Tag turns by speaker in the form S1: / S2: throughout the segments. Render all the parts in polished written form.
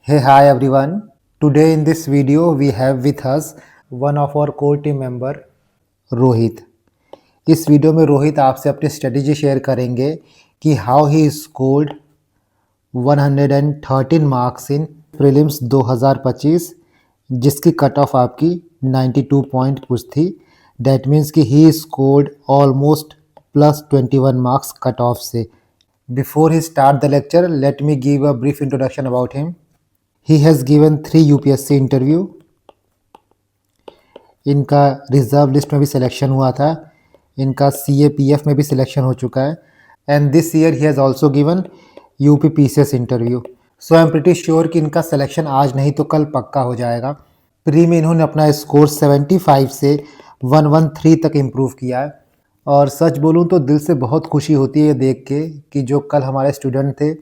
S1: Hey, hi everyone. Today in this video we have with us one of our core team member Rohit. इस video में रोहित आपसे अपनी strategy share करेंगे कि how he scored 113 marks in prelims 2025 जिसकी cut off आपकी 92 point कुछ थी. दैट मीन्स कि he scored almost plus 21 marks cut off से. Before he start the lecture let me give a brief introduction about him. He has given 3 UPSC interview. इनका reserve list में भी selection हुआ था. इनका CAPF में भी सिलेक्शन हो चुका है. And this year he has also given UPPCS interview. So I am pretty sure कि इनका सिलेक्शन आज नहीं तो कल पक्का हो जाएगा. प्री में इन्होंने अपना स्कोर 75 से 113 तक इम्प्रूव किया है. और सच बोलूँ तो दिल से बहुत खुशी होती है ये देख के कि जो कल हमारे स्टूडेंट थे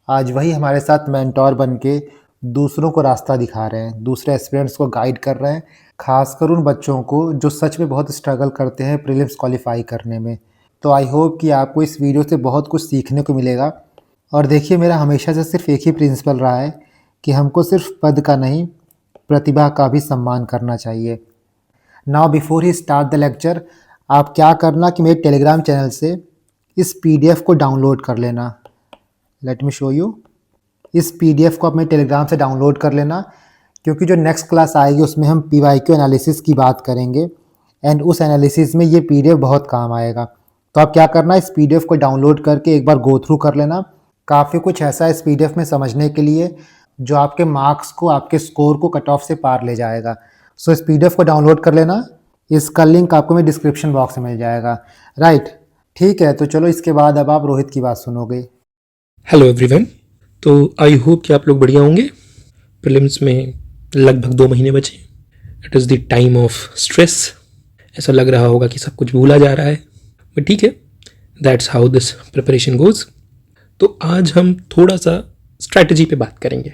S1: आज वही हमारे साथ मेंटोर बन के दूसरों को रास्ता दिखा रहे हैं, दूसरे एस्पिरेंट्स को गाइड कर रहे हैं, खासकर उन बच्चों को जो सच में बहुत स्ट्रगल करते हैं प्रीलिम्स क्वालिफाई करने में. तो आई होप कि आपको इस वीडियो से बहुत कुछ सीखने को मिलेगा. और देखिए मेरा हमेशा से सिर्फ एक ही प्रिंसिपल रहा है कि हमको सिर्फ पद का नहीं प्रतिभा का भी सम्मान करना चाहिए. Now before he start the lecture आप क्या करना कि मेरे टेलीग्राम चैनल से इस PDF को डाउनलोड कर लेना. Let me show you. इस PDF को आप मेरे टेलीग्राम से डाउनलोड कर लेना क्योंकि जो नेक्स्ट क्लास आएगी उसमें हम PYQ एनालिसिस की बात करेंगे एंड उस एनालिसिस में ये PDF बहुत काम आएगा. तो आप क्या करना इस PDF को डाउनलोड करके एक बार गो थ्रू कर लेना. काफ़ी कुछ ऐसा है इस PDF में समझने के लिए जो आपके मार्क्स को आपके स्कोर को कट ऑफ से पार ले जाएगा. सो इस PDF को डाउनलोड कर लेना. इसका लिंक आपको मेरे डिस्क्रिप्शन बॉक्स में मिल जाएगा. राइट, ठीक है. तो चलो इसके बाद अब आप रोहित की बात सुनोगे.
S2: Hello everyone. तो आई होप कि आप लोग बढ़िया होंगे. प्रीलिम्स में लगभग 2 महीने बचे. It is the time of stress. ऐसा लग रहा होगा कि सब कुछ भूला जा रहा है, बट ठीक है, that's how this preparation goes. तो आज हम थोड़ा सा स्ट्रैटेजी पे बात करेंगे.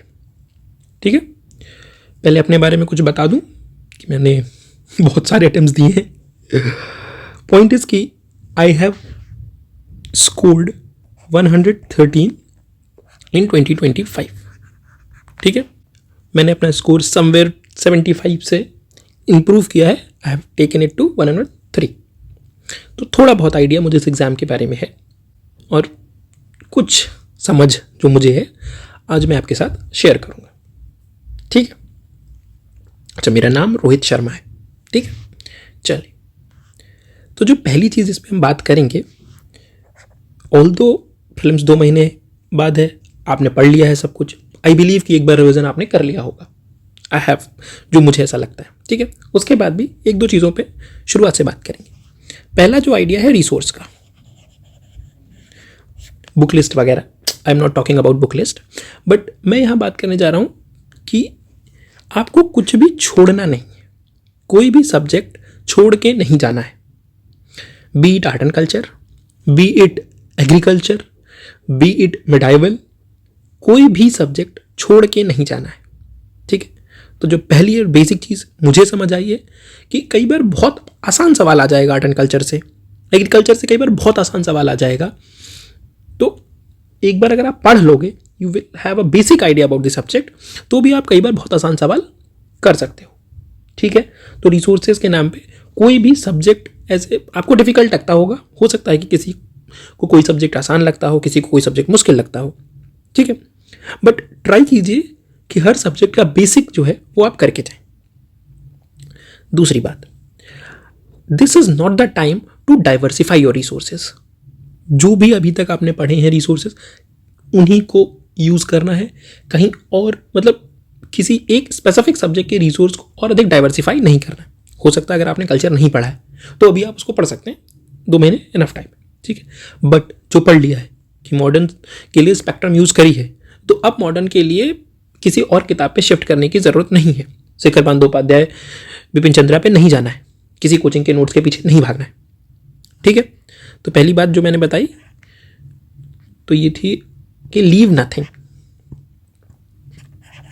S2: ठीक है, पहले अपने बारे में कुछ बता दूं कि मैंने बहुत सारे अटेम्प्ट्स दिए हैं. पॉइंट इज़ कि आई हैव स्कोर्ड 113 इन 2025. ठीक है, मैंने अपना स्कोर समवेयर 75 से इम्प्रूव किया है. I have taken it to 103. तो थोड़ा बहुत आइडिया मुझे इस एग्ज़ाम के बारे में है और कुछ समझ जो मुझे है आज मैं आपके साथ शेयर करूँगा. ठीक है. अच्छा, मेरा नाम रोहित शर्मा है. ठीक है, चलिए. तो जो पहली चीज़ इस पर हम बात करेंगे, ऑल्दो फिल्म्स 2 महीने बाद है, आपने पढ़ लिया है सब कुछ. आई बिलीव कि एक बार रिविज़न आपने कर लिया होगा. आई हैव, जो मुझे ऐसा लगता है. ठीक है, उसके बाद भी 1-2 चीज़ों पे शुरुआत से बात करेंगे. पहला जो आइडिया है रिसोर्स का, बुक लिस्ट वगैरह. I am not talking about book list, but मैं यहाँ बात करने जा रहा हूँ कि आपको कुछ भी छोड़ना नहीं. कोई भी सब्जेक्ट छोड़ के नहीं जाना है. B it art and culture, B it agriculture, B it medieval, कोई भी सब्जेक्ट छोड़ के नहीं जाना है. ठीक है. तो जो पहली और बेसिक चीज़ मुझे समझ आई है कि कई बार बहुत आसान सवाल आ जाएगा आर्ट एंड कल्चर से, एग्रीकल्चर से कई बार बहुत आसान सवाल आ जाएगा. तो एक बार अगर आप पढ़ लोगे, you will have a basic idea about the subject, तो भी आप कई बार बहुत आसान सवाल कर सकते हो. ठीक है. तो रिसोर्सेज के नाम पे कोई भी सब्जेक्ट ऐसे आपको डिफिकल्ट लगता होगा, हो सकता है कि किसी को कोई सब्जेक्ट आसान लगता हो, किसी को कोई सब्जेक्ट मुश्किल लगता हो. ठीक है, बट ट्राई कीजिए कि हर सब्जेक्ट का बेसिक जो है वो आप करके जाएं. दूसरी बात, this is not the time to diversify your resources. जो भी अभी तक आपने पढ़े हैं रिसोर्सेज, उन्हीं को यूज़ करना है. कहीं और मतलब किसी एक स्पेसिफिक सब्जेक्ट के रिसोर्स को और अधिक डाइवर्सिफाई नहीं करना है. हो सकता है अगर आपने कल्चर नहीं पढ़ा है तो अभी आप उसको पढ़ सकते हैं, 2 महीने इनफ टाइम. ठीक है, बट जो पढ़ लिया है कि मॉडर्न के लिए स्पेक्ट्रम यूज़ करी है, तो अब मॉडर्न के लिए किसी और किताब पे शिफ्ट करने की ज़रूरत नहीं है. शेखर बंदोपाध्याय, बिपिन चंद्रा पे नहीं जाना है, किसी कोचिंग के नोट्स के पीछे नहीं भागना है. ठीक है. तो पहली बात जो मैंने बताई तो ये थी कि लीव नथिंग.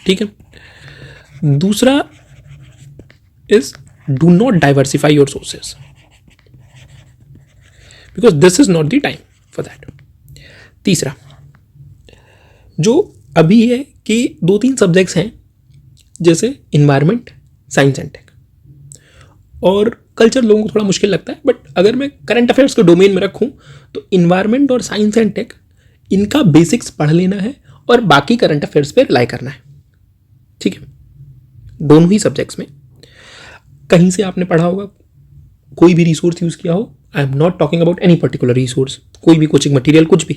S2: ठीक है. दूसरा is do not diversify your sources because this is not the time for that. तीसरा, जो अभी है कि 2-3 सब्जेक्ट्स हैं, जैसे इन्वायरमेंट, साइंस एंड टेक, और कल्चर लोगों को थोड़ा मुश्किल लगता है, बट अगर मैं करंट अफेयर्स के डोमेन में रखूं तो इन्वायरमेंट और साइंस एंड टेक, इनका बेसिक्स पढ़ लेना है और बाकी करंट अफेयर्स पे रिलाई करना है। ठीक है, दोनों ही सब्जेक्ट्स में कहीं से आपने पढ़ा होगा, कोई भी रिसोर्स यूज़ किया हो, I am not talking about any particular resource, कोई भी कोचिंग मटेरियल, कुछ भी,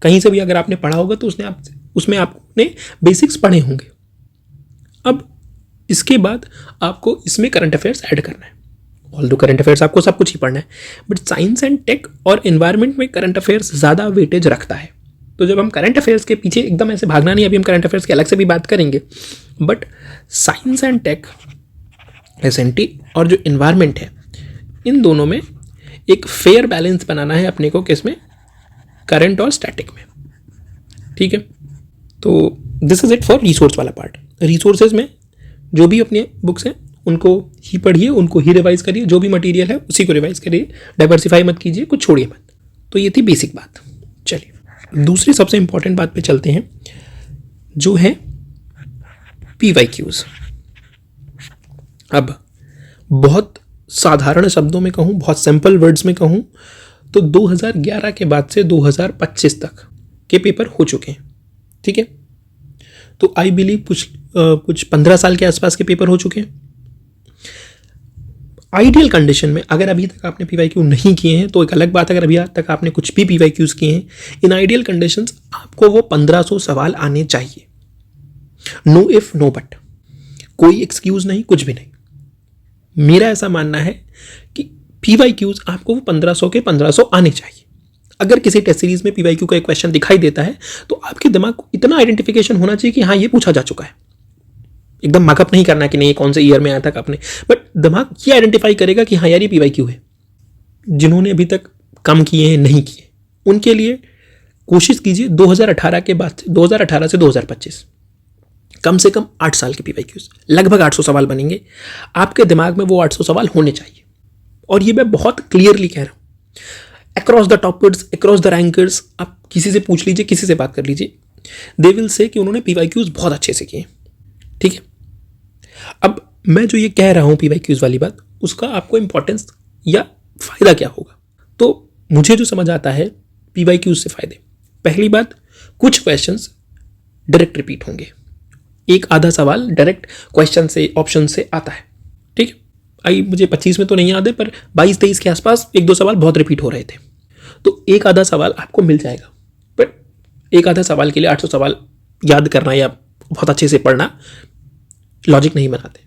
S2: कहीं से भी अगर आपने पढ़ा होगा तो उसमें आपने बेसिक्स पढ़े होंगे। अब इसके बाद आपको इसमें करंट अफेयर्स ऐड करना है। ऑल्दो करंट अफेयर्स आपको सब कुछ ही पढ़ना है, बट साइंस एंड टेक और एनवायरनमेंट में करंट अफेयर्स ज़्यादा वेटेज रखता है। तो जब हम करंट अफेयर्स के पीछे एकदम ऐसे भागना नहीं, अभी हम करंट अफेयर्स की अलग से भी बात करेंगे, but science and tech, SNT और जो एनवायरनमेंट है, इन दोनों में एक फेयर बैलेंस बनाना है अपने को, किसमें, करंट और स्टैटिक में। ठीक है, तो this is it for resource वाला पार्ट। रिसोर्सेज में जो भी अपने बुक्स हैं उनको ही पढ़िए, उनको ही रिवाइज करिए, जो भी मटेरियल है उसी को रिवाइज करिए, डाइवर्सिफाई मत कीजिए, कुछ छोड़िए मत। तो ये थी बेसिक बात। चलिए दूसरी सबसे इंपॉर्टेंट बात पे चलते हैं, जो है PYQs। अब बहुत साधारण शब्दों में कहूँ, बहुत सिंपल वर्ड्स में कहूँ तो 2011 के बाद से 2025 तक के पेपर हो चुके हैं। ठीक है, तो आई बिलीव कुछ 15 साल के आसपास के पेपर हो चुके हैं। आइडियल कंडीशन में अगर अभी तक आपने PYQ नहीं किए हैं तो एक अलग बात है, अगर अभी तक आपने कुछ भी PYQs किए हैं, इन आइडियल कंडीशंस आपको वो 1500 सवाल आने चाहिए। नो इफ नो बट, कोई एक्सक्यूज नहीं, कुछ भी नहीं। मेरा ऐसा मानना है कि PYQs आपको वो 1500 के 1500 आने चाहिए। अगर किसी टेस्ट सीरीज में PYQ का एक क्वेश्चन दिखाई देता है तो आपके दिमाग को इतना आइडेंटिफिकेशन होना चाहिए कि हाँ ये पूछा जा चुका है। एकदम मार्कअप नहीं करना कि नहीं कौन से ईयर में आया था आपने, बट दिमाग ये आइडेंटिफाई करेगा कि हाँ यार ये PYQ है। जिन्होंने अभी तक कम किए हैं, नहीं किए, उनके लिए कोशिश कीजिए 2018 के बाद, 2018 से 2025 कम से कम 8 साल के PYQs, लगभग 800 सवाल बनेंगे। आपके दिमाग में वो 800 सवाल होने चाहिए, और ये मैं बहुत क्लियरली कह रहा हूँ। Across the toppers, across the rankers, आप किसी से पूछ लीजिए, किसी से बात कर लीजिए, दे विल से कि उन्होंने PYQs बहुत अच्छे से किए। ठीक है, अब मैं जो ये कह रहा हूँ PYQs वाली बात, उसका आपको इंपॉर्टेंस या फायदा क्या होगा? तो मुझे जो समझ आता है PYQs से फायदे, पहली बात, कुछ क्वेश्चंस डायरेक्ट रिपीट होंगे, एक आधा सवाल डायरेक्ट क्वेश्चन से, ऑप्शन से आता है। ठीक है, मुझे 25 में तो नहीं याद है, पर 22-23 के आसपास 1-2 सवाल बहुत रिपीट हो रहे थे, तो एक आधा सवाल आपको मिल जाएगा। बट एक आधा सवाल के लिए 800 सवाल याद करना या बहुत अच्छे से पढ़ना लॉजिक नहीं बनाते।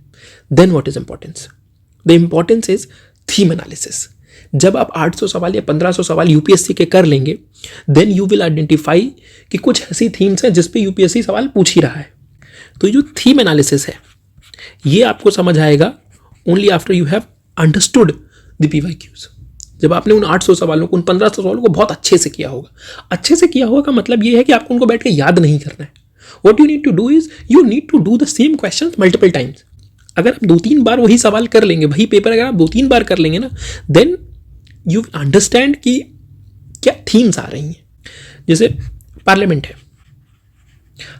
S2: Then what is importance? The importance is theme analysis. जब आप 800 सवाल या 1500 सवाल यूपीएससी के कर लेंगे, देन यू विल आइडेंटिफाई कि कुछ ऐसी थीम्स हैं जिस पे यूपीएससी सवाल पूछ ही रहा है। तो जो थीम एनालिसिस है, ये आपको समझ आएगा only after you have understood the PYQs। जब आपने उन 800 सवालों को, उन 1500 सवालों को बहुत अच्छे से किया होगा। अच्छे से किया होगा का मतलब ये है कि आपको उनको बैठ के याद नहीं करना है। What you need to do is you need to do the same questions multiple times. अगर आप 2-3 बार वही सवाल कर लेंगे, वही पेपर अगर आप 2-3 बार कर लेंगे ना, देन यू अंडरस्टैंड कि क्या थीम्स आ रही हैं। जैसे पार्लियामेंट है,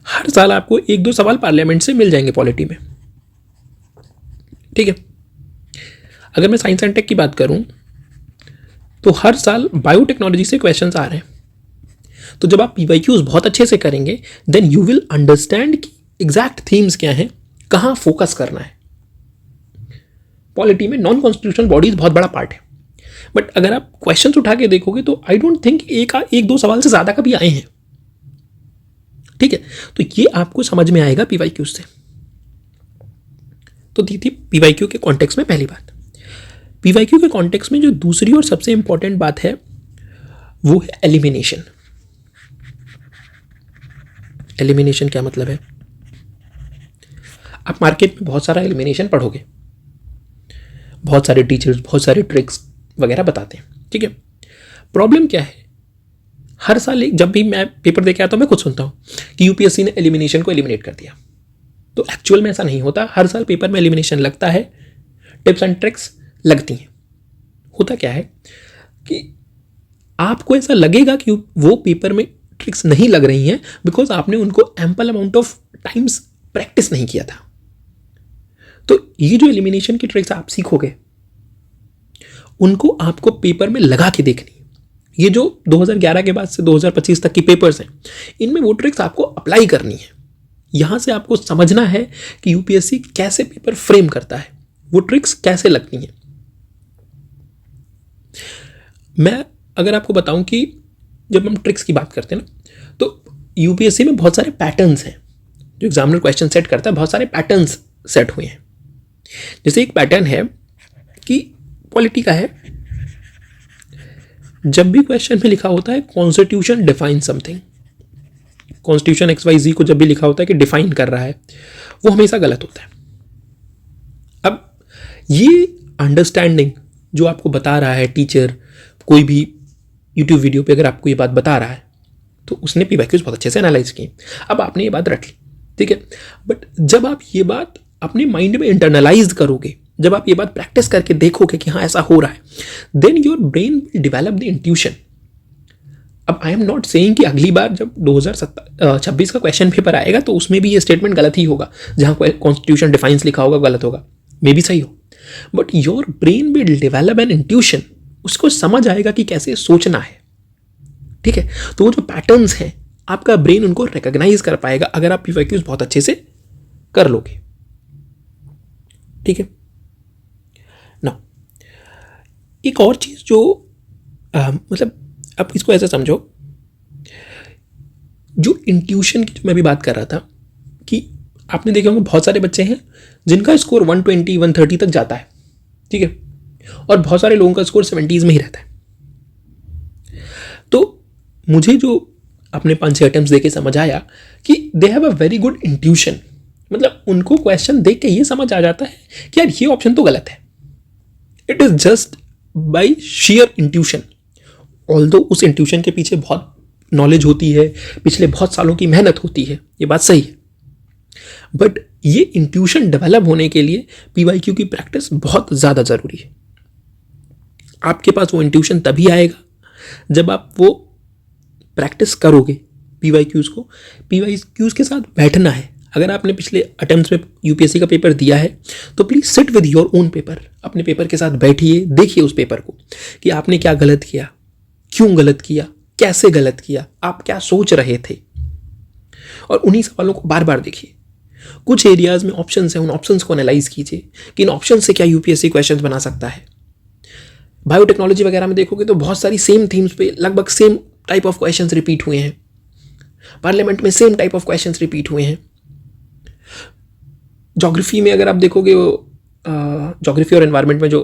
S2: हर साल आपको 1-2 सवाल पार्लियामेंट से मिल जाएंगे पॉलिटी में। ठीक है, अगर मैं साइंस एंड टेक की बात करूं तो हर साल बायोटेक्नोलॉजी से क्वेश्चंस आ रहे हैं। तो जब आप PYQs बहुत अच्छे से करेंगे, देन यू विल अंडरस्टैंड कि एग्जैक्ट थीम्स क्या हैं, कहाँ फोकस करना है। पॉलिटी में नॉन कॉन्स्टिट्यूशनल बॉडीज बहुत बड़ा पार्ट है, बट अगर आप क्वेश्चंस उठा के देखोगे तो आई डोंट थिंक एक दो सवाल से ज़्यादा कभी आए हैं। ठीक है, तो ये आपको समझ में आएगा PYQs से। तो दी थी PYQ के कॉन्टेक्स्ट में पहली बात। PYQ के कॉन्टेक्स्ट में जो दूसरी और सबसे इंपॉर्टेंट बात है वो है एलिमिनेशन। एलिमिनेशन क्या मतलब है? आप मार्केट में बहुत सारा एलिमिनेशन पढ़ोगे, बहुत सारे टीचर्स बहुत सारे ट्रिक्स वगैरह बताते हैं। ठीक है, प्रॉब्लम क्या है, हर साल जब भी मैं पेपर दे के आता हूं, मैं खुद सुनता हूं कि यूपीएससी ने एलिमिनेशन को एलिमिनेट कर दिया। तो एक्चुअल में ऐसा नहीं होता। हर साल पेपर में एलिमिनेशन लगता है, टिप्स एंड ट्रिक्स लगती हैं। होता क्या है कि आपको ऐसा लगेगा कि वो पेपर में ट्रिक्स नहीं लग रही हैं बिकॉज आपने उनको ample amount of times practice नहीं किया था। तो ये जो एलिमिनेशन की ट्रिक्स आप सीखोगे उनको आपको पेपर में लगा के देखनी। ये जो 2011 के बाद से 2025 तक की पेपर्स हैं इनमें वो ट्रिक्स आपको अप्लाई करनी है। यहां से आपको समझना है कि यूपीएससी कैसे पेपर फ्रेम करता है, वो ट्रिक्स कैसे लगती हैं। मैं अगर आपको बताऊं कि जब हम ट्रिक्स की बात करते हैं ना तो यूपीएससी में बहुत सारे पैटर्न्स हैं। जो एग्जामिनर क्वेश्चन सेट करता है बहुत सारे पैटर्न्स सेट हुए हैं। जैसे एक पैटर्न है कि पॉलिटी का है, जब भी क्वेश्चन में लिखा होता है constitution define something, constitution XYZ को जब भी लिखा होता है कि डिफाइन कर रहा है वो हमेशा गलत होता है। अब ये अंडरस्टैंडिंग जो आपको बता रहा है टीचर, कोई भी यूट्यूब वीडियो पे अगर आपको ये बात बता रहा है तो उसने PYQs बहुत अच्छे से एनालाइज की। अब आपने ये बात रख ली, ठीक है, बट जब आप ये बात अपने माइंड में इंटरनलाइज करोगे, जब आप ये बात प्रैक्टिस करके देखोगे कि हाँ ऐसा हो रहा है, then your brain will develop the intuition. अब आई एम नॉट सेइंग कि अगली बार जब 2026 का क्वेश्चन पेपर आएगा तो उसमें भी ये स्टेटमेंट गलत ही होगा, जहां कॉन्स्टिट्यूशन डिफाइंस लिखा होगा गलत होगा, मे बी सही हो, but your brain will develop an intuition. उसको समझ आएगा कि कैसे सोचना है, ठीक है। तो वो जो पैटर्न्स हैं आपका ब्रेन उनको रिकॉग्नाइज कर पाएगा अगर आप PYQs बहुत अच्छे से कर लोगे, ठीक है ना। एक और चीज जो मतलब आप इसको ऐसे समझो, जो इंट्यूशन की जो मैं भी बात कर रहा था कि आपने देखे होंगे बहुत सारे बच्चे हैं जिनका स्कोर 120 130 तक जाता है, ठीक है, और बहुत सारे लोगों का स्कोर 70s में ही रहता है। तो मुझे जो अपने 5-6 अटेम्प्ट्स देके समझ आया कि they have a very good intuition, मतलब उनको क्वेश्चन देख के ये समझ आ जाता है कि यार ये ऑप्शन तो गलत है। It is just by share intuition, although उस इंट्यूशन के पीछे बहुत नॉलेज होती है, पिछले बहुत सालों की मेहनत होती है, ये बात सही है, बट ये इंट्यूशन डेवलप होने के लिए PYQ की प्रैक्टिस बहुत ज़्यादा ज़रूरी है। आपके पास वो इंट्यूशन तभी आएगा जब आप वो प्रैक्टिस करोगे PYQs को। PYQs के साथ बैठना है। अगर आपने पिछले अटेम्प्ट्स में यूपीएससी का पेपर दिया है तो please sit with your own paper, अपने पेपर के साथ बैठिए, देखिए उस पेपर को कि आपने क्या गलत किया, क्यों गलत किया, कैसे गलत किया, आप क्या सोच रहे थे, और उन्हीं सवालों को बार बार देखिए। कुछ एरियाज में ऑप्शंस हैं, उन ऑप्शंस को एनालाइज कीजिए कि इन ऑप्शन से क्या यूपीएससी क्वेश्चंस बना सकता है। बायोटेक्नोलॉजी वगैरह में देखोगे तो बहुत सारी सेम थीम्स पे लगभग same type of questions repeat हुए हैं। पार्लियामेंट में same type of questions repeat हुए हैं। ज्योग्राफी में अगर आप देखोगे, ज्योग्राफी और एनवायरनमेंट में जो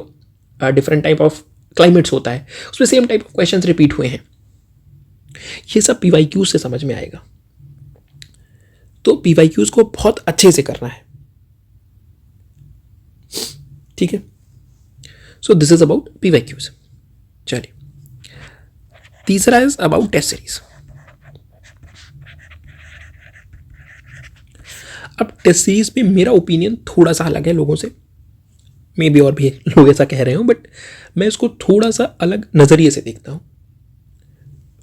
S2: डिफरेंट टाइप ऑफ क्लाइमेट्स होता है उसमें same type of questions repeat हुए हैं। ये सब PYQs से समझ में आएगा। तो PYQs को बहुत अच्छे से करना है, ठीक है। So this is about PYQs। चलिए, तीसरा इज अबाउट टेस्ट सीरीज। अब टेस्ट सीरीज पे मेरा ओपिनियन थोड़ा सा अलग है लोगों से, मे बी और भी लोग ऐसा कह रहे हो, बट मैं इसको थोड़ा सा अलग नज़रिए से देखता हूँ।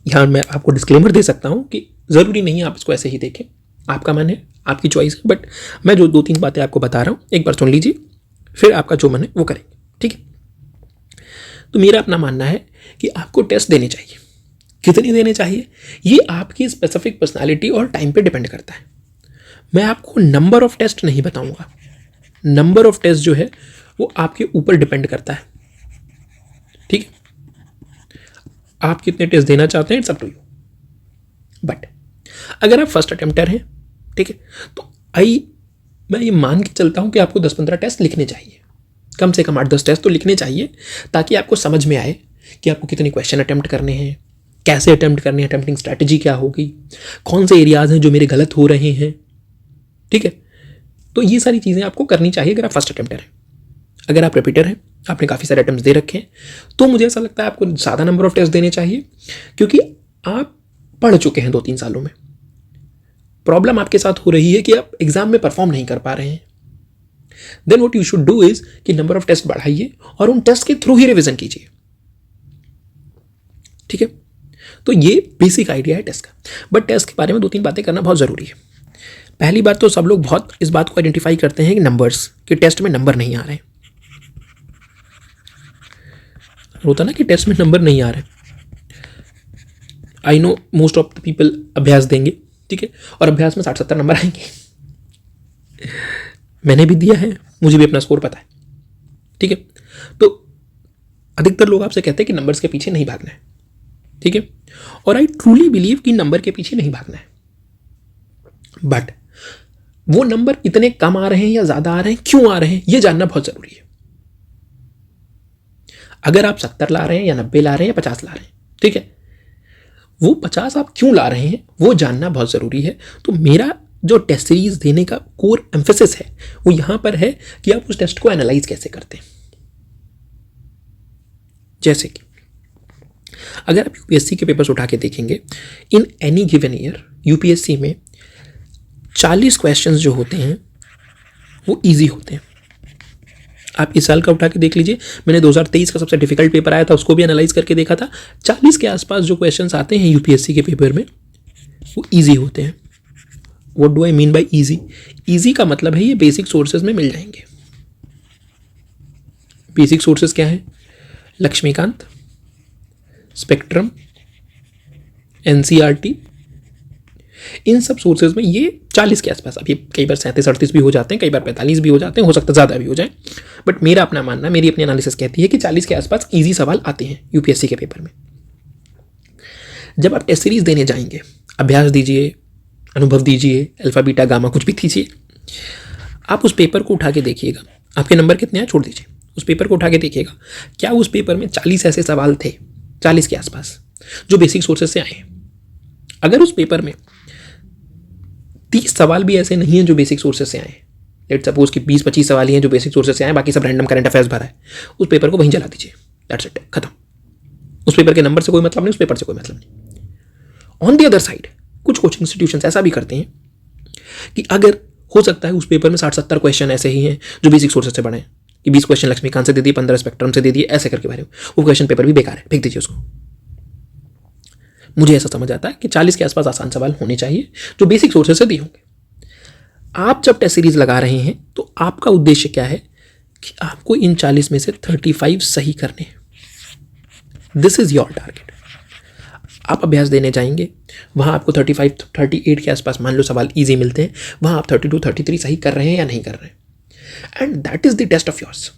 S2: यहाँ मैं आपको डिस्क्लेमर दे सकता हूँ कि ज़रूरी नहीं आप इसको ऐसे ही देखें, आपका मन है, आपकी चॉइस है, बट मैं जो 2-3 बातें आपको बता रहा हूँ एक बार सुन लीजिए, फिर आपका जो मन है वो करेंगे, ठीक है। तो मेरा अपना मानना है कि आपको टेस्ट देने चाहिए। कितने देने चाहिए ये आपकी स्पेसिफिक पर्सनालिटी और टाइम पे डिपेंड करता है। मैं आपको नंबर ऑफ टेस्ट नहीं बताऊंगा, नंबर ऑफ टेस्ट जो है वो आपके ऊपर डिपेंड करता है, ठीक है। आप कितने टेस्ट देना चाहते हैं it's up to you. But अगर आप फर्स्ट अटेम्प्टर हैं, ठीक है, तो मैं ये मान के चलता हूं कि आपको 10-15 टेस्ट लिखने चाहिए, कम से कम 8-10 टेस्ट तो लिखने चाहिए, ताकि आपको समझ में आए कि आपको कितने क्वेश्चन अटेम्प्ट करने हैं, कैसे अटेम्प्ट करने हैं, अटेम्प्टिंग स्ट्रैटेजी क्या होगी, कौन से एरियाज हैं जो मेरे गलत हो रहे हैं, ठीक है। तो ये सारी चीज़ें आपको करनी चाहिए अगर आप फर्स्ट अटेम्प्टर हैं। अगर आप रिपीटर हैं, आपने काफ़ी सारे अटेम्प्ट्स दे रखे हैं, तो मुझे ऐसा लगता है आपको ज़्यादा नंबर ऑफ टेस्ट देने चाहिए, क्योंकि आप पढ़ चुके हैं 2-3 सालों में। प्रॉब्लम आपके साथ हो रही है कि आप एग्जाम में परफॉर्म नहीं कर पा रहे हैं। Then what you should do is कि नंबर ऑफ टेस्ट बढ़ाइए और उन टेस्ट के थ्रू ही रिवीजन कीजिए, ठीक है। तो ये बेसिक आइडिया है टेस्ट का। बट टेस्ट के बारे में 2-3 बातें करना बहुत ज़रूरी है। पहली बात तो सब लोग बहुत इस बात को आइडेंटिफाई करते हैं कि नंबर्स कि टेस्ट में नंबर नहीं आ रहे हैं। होता ना कि टेस्ट में नंबर नहीं आ रहे। I know most of the people अभ्यास देंगे, ठीक है, और अभ्यास में 60-70 नंबर आएंगे। मैंने भी दिया है, मुझे भी अपना स्कोर पता है, ठीक है। तो अधिकतर लोग आपसे कहते हैं कि नंबर्स के पीछे नहीं भागना है, ठीक है, और आई ट्रूली बिलीव कि नंबर के पीछे नहीं भागना है। बट वो नंबर इतने कम आ रहे हैं या ज्यादा आ रहे हैं, क्यों आ रहे हैं, ये जानना बहुत जरूरी है। अगर आप 70 ला रहे हैं या 90 ला रहे हैं या 50 ला रहे हैं, ठीक है, वो 50 आप क्यों ला रहे हैं वो जानना बहुत जरूरी है। तो मेरा जो टेस्ट सीरीज देने का कोर एम्फेसिस है वो यहां पर है कि आप उस टेस्ट को एनालाइज कैसे करते हैं। जैसे कि अगर आप यूपीएससी के पेपर्स उठा के देखेंगे, in any given year UPSC में 40 क्वेश्चंस जो होते हैं वो इजी होते हैं। आप इस साल का उठा के देख लीजिए, मैंने 2023 का सबसे डिफिकल्ट पेपर आया था उसको भी एनालाइज करके देखा था। 40 के आसपास जो क्वेश्चंस आते हैं यूपीएससी के पेपर में वो इजी होते हैं। What do I mean by easy? Easy का मतलब है ये बेसिक सोर्सेज में मिल जाएंगे। बेसिक सोर्सेज क्या है? लक्ष्मीकांत, स्पेक्ट्रम, एनसीईआरटी, इन सब सोर्सेज में ये 40 के आसपास, अभी कई बार 37-38 भी हो जाते हैं, कई बार 45 भी हो जाते हैं, हो सकता है ज़्यादा भी हो जाए, बट मेरा अपना मानना, मेरी अपनी एनालिसिस कहती है कि 40 के आसपास इजी सवाल आते हैं यूपीएससी के पेपर में। जब आप टेस्ट सीरीज देने जाएंगे, अभ्यास दीजिए, अनुभव दीजिए, अल्फा बीटा गामा कुछ भी दीजिए, आप उस पेपर को उठा के देखिएगा। आपके नंबर कितने हैं छोड़ दीजिए, उस पेपर को उठा के देखिएगा, क्या उस पेपर में 40 ऐसे सवाल थे 40 के आसपास जो बेसिक सोर्सेज से आए? अगर उस पेपर में 30 सवाल भी ऐसे नहीं हैं जो बेसिक सोर्सेज से आए, लेट्स सपोज कि 20-25 सवाल ही हैं जो बेसिक सोर्सेज से आए, बाकी सब रैंडम करंट अफेयर्स भरा है, उस पेपर को वहीं जला दीजिए, दैट्स इट, खत्म। उस पेपर के नंबर से कोई मतलब नहीं, उस पेपर से कोई मतलब नहीं। ऑन द अदर साइड कुछ कोचिंग इंस्टीट्यूशंस ऐसा भी करते हैं कि अगर हो सकता है उस पेपर में 60-70 क्वेश्चन ऐसे ही हैं जो बेसिक सोर्सेज से बने हैं, कि 20 क्वेश्चन लक्ष्मीकांत से दे दिए, 15 स्पेक्ट्रम से दे दिए, ऐसे करके भरे, वो क्वेश्चन पेपर भी बेकार है, फेंक दीजिए उसको। मुझे ऐसा समझ आता है कि 40 के आसपास आसान सवाल होने चाहिए जो बेसिक सोर्सेज से दिए होंगे। आप जब टेस्ट सीरीज लगा रहे हैं तो आपका उद्देश्य क्या है कि आपको इन 40 में से 35 सही करने हैं। This is your target. आप अभ्यास देने जाएंगे, वहां आपको 35-38 के आसपास मान लो सवाल इजी मिलते हैं, वहां आप 32-33 सही कर रहे हैं या नहीं कर रहे हैं, and that is the test of yours.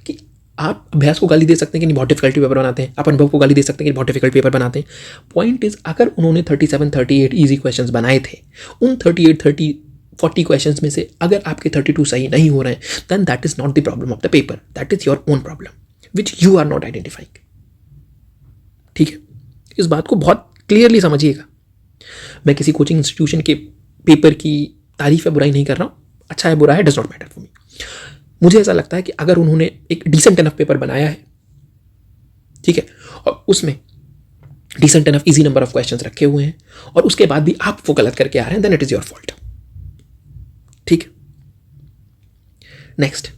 S2: कि आप अभ्यास को गाली दे सकते हैं कि नहीं बहुत डिफिकल्ट पेपर बनाते हैं, आप अनुभव को गाली दे सकते हैं कि बहुत डिफिकल्ट पेपर बनाते हैं। पॉइंट इज, अगर उन्होंने 37-38 इजी क्वेश्चंस बनाए थे, उन 38-40 क्वेश्चंस में से अगर आपके 32 सही नहीं हो रहे हैं, then that is not the problem of the paper, that is your own problem which you are not identifying. ठीक है, इस बात को बहुत क्लियरली समझिएगा। मैं किसी कोचिंग इंस्टीट्यूशन के पेपर की तारीफ या बुराई नहीं कर रहा हूँ, अच्छा है बुरा है does not matter for me. मुझे ऐसा लगता है कि अगर उन्होंने एक डिसेंट इनफ पेपर बनाया है, ठीक है, और उसमें decent enough easy number of questions रखे हुए हैं, और उसके बाद भी आप वो गलत करके आ रहे हैं, then it is your fault. ठीक है, नेक्स्ट,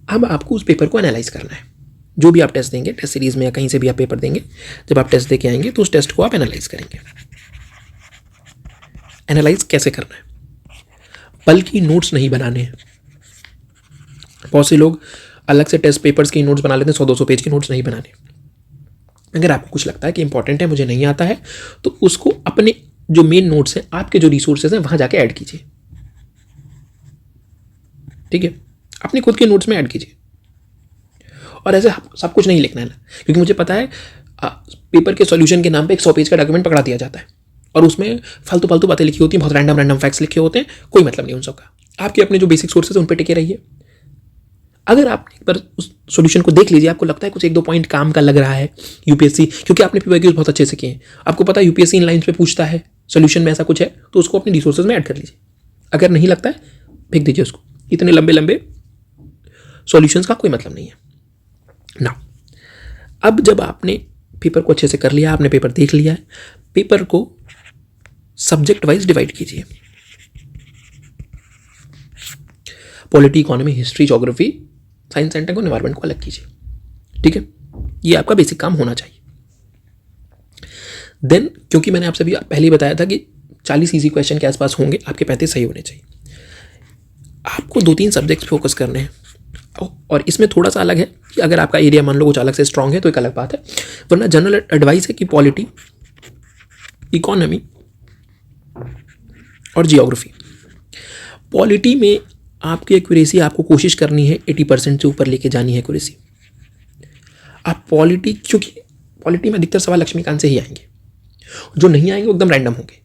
S2: अब आपको उस पेपर को एनालाइज करना है। जो भी आप टेस्ट देंगे, टेस्ट सीरीज में या कहीं से भी आप पेपर देंगे, जब आप टेस्ट देके आएंगे तो उस टेस्ट को आप एनालाइज करेंगे। एनालाइज कैसे करना है? बल्कि नोट्स नहीं बनाने हैं। बहुत से लोग अलग से टेस्ट पेपर्स के नोट्स बना लेते हैं, 100-200 पेज के नोट्स नहीं बनाने। अगर आपको कुछ लगता है कि इंपॉर्टेंट है, मुझे नहीं आता है, तो उसको अपने जो मेन नोट्स हैं, आपके जो रिसोर्सेज हैं, वहां जाके ऐड कीजिए। ठीक है, अपने खुद के नोट्स में ऐड कीजिए। और ऐसे सब कुछ नहीं लिखना है ना, क्योंकि मुझे पता है पेपर के सॉल्यूशन के नाम पे एक 100 पेज का डॉक्यूमेंट पकड़ा दिया जाता है और उसमें फालतू बातें लिखी होती हैं, बहुत रैंडम फैक्ट्स लिखे होते हैं, कोई मतलब नहीं उन सब का। आपके अपने जो बेसिक सोर्सेज उन पर टिके रहिए। अगर आप एक बार उस सॉल्यूशन को देख लीजिए, आपको लगता है कुछ 1-2 पॉइंट काम का लग रहा है यूपीएससी, क्योंकि आपने पीवाईक्यूज बहुत अच्छे से किए हैं, आपको पता है यूपीएससी इन लाइन्स पे पूछता है, सॉल्यूशन में ऐसा कुछ है, तो उसको अपने रिसोर्सेज में ऐड कर लीजिए। अगर नहीं लगता है, फेंक दीजिए उसको। इतने लंबे सॉल्यूशंस का कोई मतलब नहीं है ना। अब जब आपने पेपर को अच्छे से कर लिया, आपने पेपर देख लिया है, पेपर को सब्जेक्ट वाइज डिवाइड कीजिए। Polity, economy, history, geography, science and tech और एनवायरमेंट को अलग कीजिए। ठीक है, ये आपका बेसिक काम होना चाहिए। देन क्योंकि मैंने आपसे भी पहले ही बताया था कि 40 इजी क्वेश्चन के आसपास होंगे, आपके 35 सही होने चाहिए। आपको 2-3 सब्जेक्ट्स फोकस करने हैं, और इसमें थोड़ा सा अलग है कि अगर आपका एरिया मान लो कुछ अलग से स्ट्रांग है तो एक अलग बात है, वरना जनरल एडवाइस है कि पॉलिटी, इकोनॉमी और जियोग्राफी। पॉलिटी में आपकी एक्यूरेसी आपको कोशिश करनी है 80% से ऊपर लेके जानी है एक्यूरेसी। आप पॉलिटी, क्योंकि पॉलिटी में अधिकतर सवाल लक्ष्मीकांत से ही आएंगे, जो नहीं आएंगे वो एकदम रैंडम होंगे।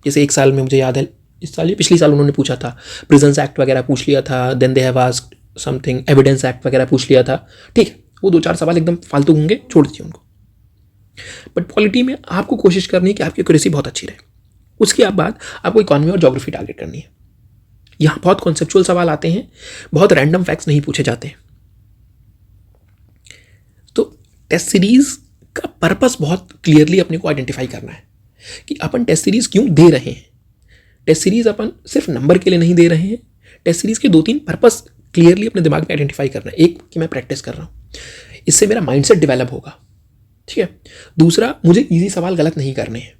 S2: जैसे एक साल में मुझे याद है, इस साल या पिछले साल उन्होंने पूछा था, प्रिजन्स एक्ट वगैरह पूछ लिया था, then they have asked something, evidence act वगैरह पूछ लिया था। ठीक है, वो 2-4 सवाल एकदम फालतू होंगे, छोड़ दीजिए उनको। बट पॉलिटी में आपको कोशिश करनी है कि आपकी एक्यूरेसी बहुत अच्छी रहे। उसके बाद आपको इकोनॉमी और ज्योग्राफी टारगेट करनी है। यहाँ बहुत कॉन्सेप्चुअल सवाल आते हैं, बहुत रैंडम फैक्ट्स नहीं पूछे जाते हैं। तो टेस्ट सीरीज का पर्पस बहुत क्लियरली अपने को आइडेंटिफाई करना है कि अपन टेस्ट सीरीज क्यों दे रहे हैं। टेस्ट सीरीज अपन सिर्फ नंबर के लिए नहीं दे रहे हैं, टेस्ट सीरीज के 2-3 पर्पस क्लियरली अपने दिमाग में आइडेंटिफाई करना है। एक कि मैं प्रैक्टिस कर रहा हूँ, इससे मेरा माइंडसेट डेवलप होगा, ठीक है। दूसरा, मुझे इजी सवाल गलत नहीं करने हैं।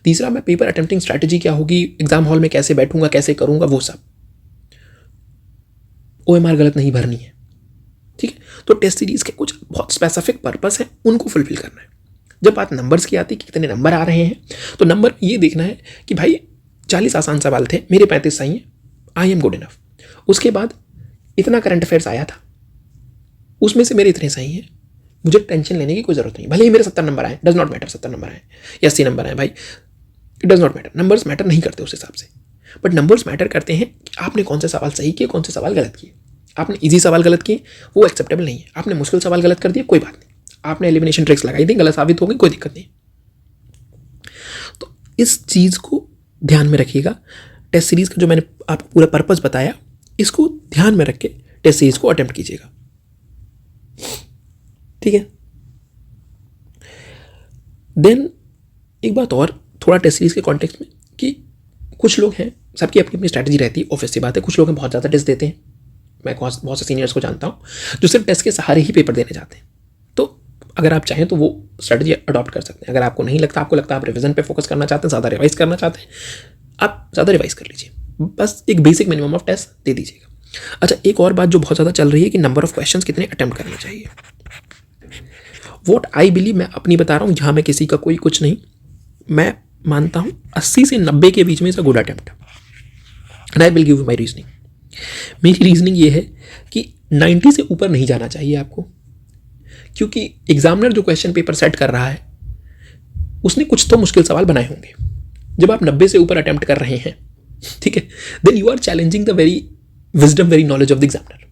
S2: तीसरा, मैं पेपर अटेम्प्टिंग स्ट्रैटेजी क्या होगी, एग्जाम हॉल में कैसे बैठूंगा, कैसे करूंगा, वो सब। OMR गलत नहीं भरनी है, ठीक है। तो टेस्ट सीरीज के कुछ बहुत स्पेसिफिक पर्पस है, उनको फुलफिल करना है। जब बात नंबर्स की आती है कि कितने नंबर आ रहे हैं, तो नंबर ये देखना है कि भाई 40 आसान सवाल थे, मेरे 35 सही हैं, आई एम गुड इनफ। उसके बाद इतना करंट अफेयर्स आया था, उसमें से मेरे इतने सही हैं, मुझे टेंशन लेने की कोई जरूरत नहीं। भले ही मेरे 70 नंबर आए, डज नॉट मैटर, 70 नंबर आए या 80 नंबर आए, भाई it does not matter. Numbers matter नहीं करते उस हिसाब से, बट नंबर्स मैटर करते हैं कि आपने कौन से सवाल सही किए, कौन से सवाल गलत किए। आपने इजी सवाल गलत किए, वो एक्सेप्टेबल नहीं है। आपने मुश्किल सवाल गलत कर दिए, कोई बात नहीं। आपने एलिमिनेशन ट्रिक्स लगाई थी, गलत साबित हो गई, कोई दिक्कत नहीं। तो इस चीज़ को ध्यान में रखिएगा। टेस्ट सीरीज का जो मैंने आपको पूरा पर्पस बताया, इसको ध्यान में रख के टेस्ट सीरीज को अटेम्प्ट कीजिएगा, ठीक है। देन एक बात और, थोड़ा टेस्ट सीरीज के कॉन्टेक्स्ट में, कि कुछ लोग हैं, सबकी अपनी अपनी स्ट्रैटेजी रहती है, ऑब्वियस सी बात है। कुछ लोग हैं बहुत ज़्यादा टेस्ट देते हैं, मैं बहुत से सीनियर्स को जानता हूँ जो सिर्फ टेस्ट के सहारे ही पेपर देने जाते हैं। तो अगर आप चाहें तो वो स्ट्रैटेजी अडॉप्ट कर सकते हैं। अगर आपको नहीं लगता, आपको लगता है आप रिवीजन पे फोकस करना चाहते हैं, ज़्यादा रिवाइज करना चाहते हैं, आप ज़्यादा रिवाइज कर लीजिए, बस एक बेसिक मिनिमम ऑफ टेस्ट दे दीजिएगा। अच्छा, एक और बात जो बहुत ज़्यादा चल रही है कि नंबर ऑफ क्वेश्चंस कितने अटेम्प्ट करने चाहिए। वॉट आई बिलीव, मैं अपनी बता रहा हूँ, यहाँ मैं किसी का कोई कुछ नहीं, मैं मानता हूँ 80 से 90 के बीच में is a good attempt, and I will give you my reasoning. मेरी रीजनिंग ये है कि 90 से ऊपर नहीं जाना चाहिए आपको, क्योंकि एग्जामिनर जो क्वेश्चन पेपर सेट कर रहा है उसने कुछ तो मुश्किल सवाल बनाए होंगे। जब आप 90 से ऊपर अटेम्प्ट कर रहे हैं, ठीक है, then you are challenging the very wisdom, very knowledge of the examiner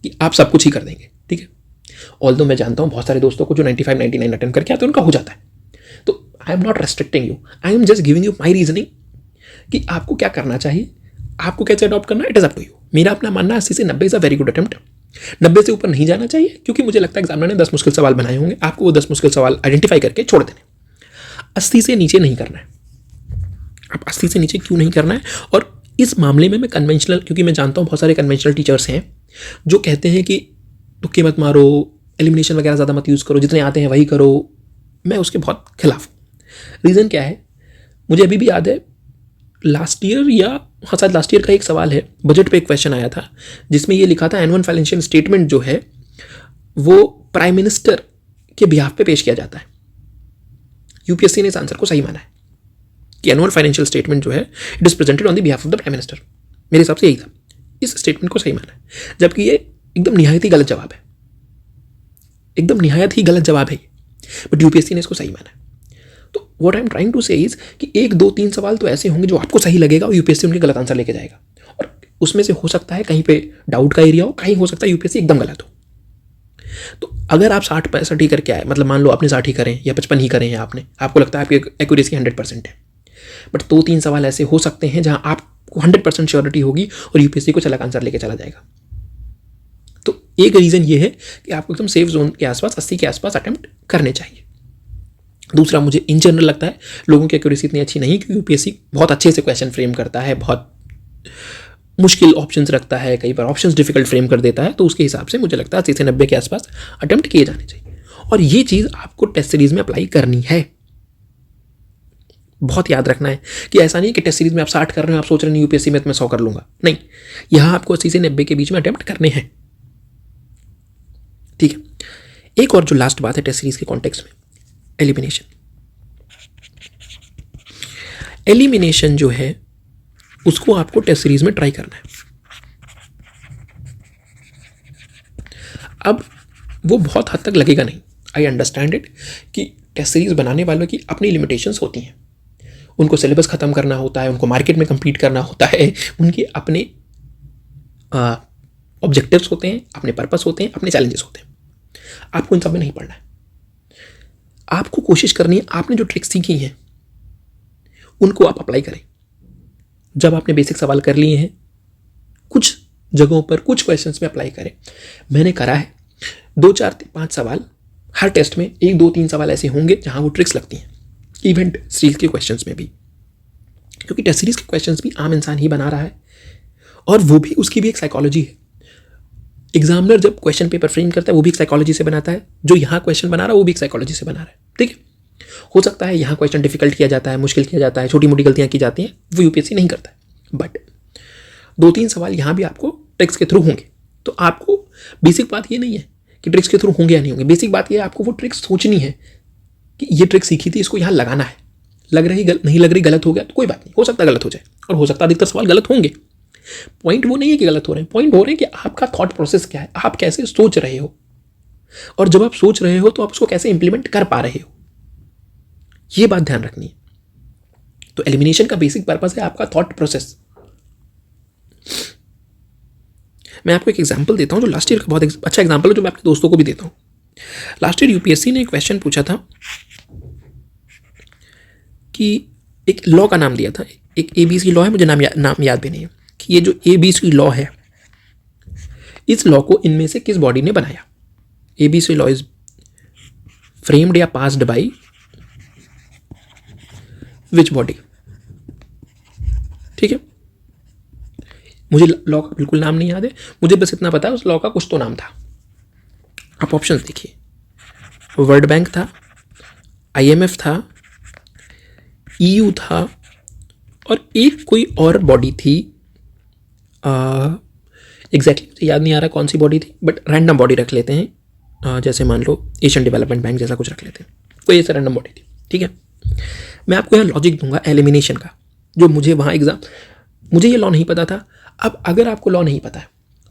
S2: कि आप सब कुछ ही कर देंगे, ठीक है। ऑल्दो मैं जानता हूँ बहुत सारे दोस्तों को जो 95-99 अटेम्प्ट करके आते हैं उनका हो जाता है। तो I am not restricting you, I am just giving you my reasoning कि आपको क्या करना चाहिए, आपको कैसे अडॉप्ट करना है, it is up to you. मेरा अपना मानना 80 से 90 is a very good attempt. 90 से ऊपर नहीं जाना चाहिए, क्योंकि मुझे लगता है एग्जामिनर ने 10 मुश्किल सवाल बनाए होंगे, आपको वो 10 मुश्किल सवाल आइडेंटिफाई करके छोड़ देने। 80 से नीचे नहीं करना है। आप 80 से नीचे क्यों नहीं करना है? और इस मामले में मैं कन्वेंशनल, क्योंकि मैं जानता हूँ बहुत सारे कन्वेंशनल टीचर्स हैं जो कहते हैं कि तुक्के मत मारो, एलिमिनेशन वगैरह ज़्यादा मत यूज़ करो, जितने आते हैं वही करो। मैं उसके बहुत खिलाफ हूँ। रीज़न क्या है, मुझे अभी भी याद है लास्ट ईयर या हाँ शायद लास्ट ईयर का एक सवाल है, बजट पे एक क्वेश्चन आया था जिसमें ये लिखा था एनुअल फाइनेंशियल स्टेटमेंट जो है वो प्राइम मिनिस्टर के बिहाफ पे पेश किया जाता है। यूपीएससी ने इस आंसर को सही माना है कि एनुअल फाइनेंशियल स्टेटमेंट जो है it is presented on the behalf of the prime minister. मेरे हिसाब से यही था, इस स्टेटमेंट को सही माना है, जबकि ये एकदम निहायत ही गलत जवाब है, एकदम निहायत ही गलत जवाब है, बट यूपीएससी ने इसको सही माना है। तो what I am trying to say is कि 1, 2, 3 सवाल तो ऐसे होंगे जो आपको सही लगेगा और यूपीएससी उनके गलत आंसर लेके जाएगा, और उसमें से हो सकता है कहीं पे डाउट का एरिया हो, कहीं हो सकता है यूपीएससी एकदम गलत हो। तो अगर आप 60-65 ही करके आए, मतलब मान लो आपने 60 ही करें या 55 ही करें हैं आपने, आपको लगता है आपकी एक्यूरेसी 100% है, बट 2-3 सवाल ऐसे हो सकते हैं जहां आपको 100% श्योरिटी होगी और यूपीएससी कुछ अलग आंसर लेके चला जाएगा। तो एक रीज़न ये है कि आपको एकदम सेफ जोन के आसपास 80 के आसपास अटेम्प्ट करने चाहिए। दूसरा, मुझे इन जनरल लगता है लोगों की एक्यूरेसी इतनी अच्छी नहीं, क्योंकि यूपीएससी बहुत अच्छे से क्वेश्चन फ्रेम करता है, बहुत मुश्किल ऑप्शंस रखता है, कई बार ऑप्शंस डिफिकल्ट फ्रेम कर देता है। तो उसके हिसाब से मुझे लगता है 80 से 90 के आसपास अटेम्प्ट किए जाने चाहिए, और ये चीज़ आपको टेस्ट सीरीज में अप्लाई करनी है। बहुत याद रखना है कि ऐसा नहीं कि टेस्ट सीरीज में आप 60 कर रहे हो, आप सोच रहे हैं यूपीएससी में मैं 100 कर लूंगा, नहीं, यहाँ आपको 80 से 90 के बीच में अटेम्प्ट करने हैं। ठीक है, एक और जो लास्ट बात है टेस्ट सीरीज के कॉन्टेक्स्ट में, एलिमिनेशन। एलिमिनेशन जो है उसको आपको टेस्ट सीरीज में ट्राई करना है। अब वो बहुत हद तक लगेगा नहीं, आई अंडरस्टैंड इट, कि टेस्ट सीरीज बनाने वालों की अपनी लिमिटेशंस होती हैं, उनको सिलेबस ख़त्म करना होता है, उनको मार्केट में कम्पीट करना होता है, उनके अपने ऑब्जेक्टिव्स होते हैं, अपने पर्पस होते हैं, अपने चैलेंजेस होते हैं। आपको इन सब में नहीं पढ़ना है, आपको कोशिश करनी है आपने जो ट्रिक्स सीखी हैं उनको आप अप्लाई करें। जब आपने बेसिक सवाल कर लिए हैं, कुछ जगहों पर कुछ क्वेश्चंस में अप्लाई करें। मैंने करा है 2 4 5 सवाल, हर टेस्ट में 1 2 3 सवाल ऐसे होंगे जहां वो ट्रिक्स लगती हैं, इवेंट सीरीज के क्वेश्चंस में भी, क्योंकि टेस्ट सीरीज के क्वेश्चंस भी आम इंसान ही बना रहा है और वो भी, उसकी भी एक साइकोलॉजी है। एग्जामिनर जब क्वेश्चन पेपर फ्रेम करता है वो भी एक साइकोलॉजी से बनाता है, जो यहाँ क्वेश्चन बना रहा है वो भी एक साइकोलॉजी से बना रहा है। ठीक है, हो सकता है यहाँ क्वेश्चन डिफिकल्ट किया जाता है, मुश्किल किया जाता है, छोटी मोटी गलतियाँ की जाती हैं, वो यूपीएससी नहीं करता है, बट 2 3 सवाल यहाँ भी आपको ट्रिक्स के थ्रू होंगे। तो आपको बेसिक बात ये नहीं है कि ट्रिक्स के थ्रू होंगे या नहीं होंगे, बेसिक बात ये है आपको वो ट्रिक्स सोचनी है कि ये ट्रिक सीखी थी, इसको यहाँ लगाना है, लग रही नहीं लग रही, गलत हो गया तो कोई बात नहीं, हो सकता है गलत हो जाए और हो सकता है अधिकतर सवाल गलत होंगे। पॉइंट वो नहीं है कि गलत हो रहे हैं, पॉइंट हो रहे हैं कि आपका थॉट प्रोसेस क्या है, आप कैसे सोच रहे हो, और जब आप सोच रहे हो तो आप उसको कैसे इंप्लीमेंट कर पा रहे हो, ये बात ध्यान रखनी है। तो एलिमिनेशन का बेसिक पर्पस है आपका थॉट प्रोसेस। मैं आपको एक एग्जांपल देता हूं जो लास्ट ईयर का बहुत अच्छा एग्जांपल है, जो मैं अपने दोस्तों को भी देता हूं। लास्ट ईयर यूपीएससी ने एक क्वेश्चन पूछा था कि एक लॉ का नाम दिया था, एक एबीसी लॉ है, मुझे नाम याद भी नहीं है, कि ये जो एबीसी लॉ है, इस लॉ को इनमें से किस बॉडी ने बनाया। एबीसी लॉ इज फ्रेम्ड या पास्ड बाय विच बॉडी। ठीक है, मुझे लॉ का बिल्कुल नाम नहीं याद है, मुझे बस इतना पता है उस लॉ का कुछ तो नाम था। आप ऑप्शंस देखिए, वर्ल्ड बैंक था, आईएमएफ था, ईयू था, और एक कोई और बॉडी थी, एग्जैक्टली मुझे याद नहीं आ रहा कौन सी बॉडी थी, बट रैंडम बॉडी रख लेते हैं, जैसे मान लो एशियन डेवलपमेंट बैंक जैसा कुछ रख लेते हैं, कोई ऐसा रैंडम बॉडी थी। ठीक है, मैं आपको यहाँ लॉजिक दूंगा एलिमिनेशन का, जो मुझे वहाँ मुझे ये लॉ नहीं पता था। अब अगर आपको लॉ नहीं पता है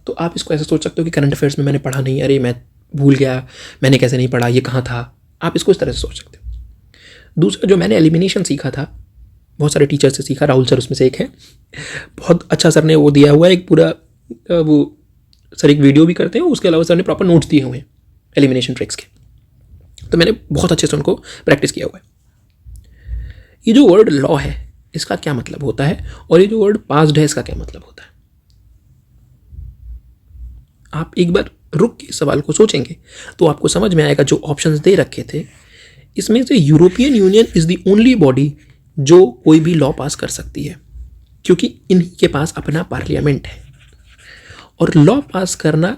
S2: तो आप इसको ऐसे सोच सकते हो कि करंट अफेयर्स में मैंने पढ़ा नहीं, अरे मैं भूल गया, मैंने कैसे नहीं पढ़ा, ये कहाँ था, आप इसको इस तरह से सोच सकते हो। दूसरा, जो मैंने एलिमिनेशन सीखा था, बहुत सारे टीचर से सीखा, राहुल सर उसमें से एक है, बहुत अच्छा सर ने वो दिया हुआ है एक पूरा, वो सर एक वीडियो भी करते हैं, उसके अलावा सर ने प्रॉपर नोट्स दिए हुए हैं एलिमिनेशन ट्रिक्स के, तो मैंने बहुत अच्छे से उनको प्रैक्टिस किया हुआ है। ये जो वर्ड लॉ है इसका क्या मतलब होता है, और ये जो वर्ड पास्ड है इसका क्या मतलब होता है। आप एक बार रुक के सवाल को सोचेंगे तो आपको समझ में आएगा। जो ऑप्शंस दे रखे थे इसमें से European union is the only body जो कोई भी लॉ पास कर सकती है, क्योंकि इन्हीं के पास अपना पार्लियामेंट है, और लॉ पास करना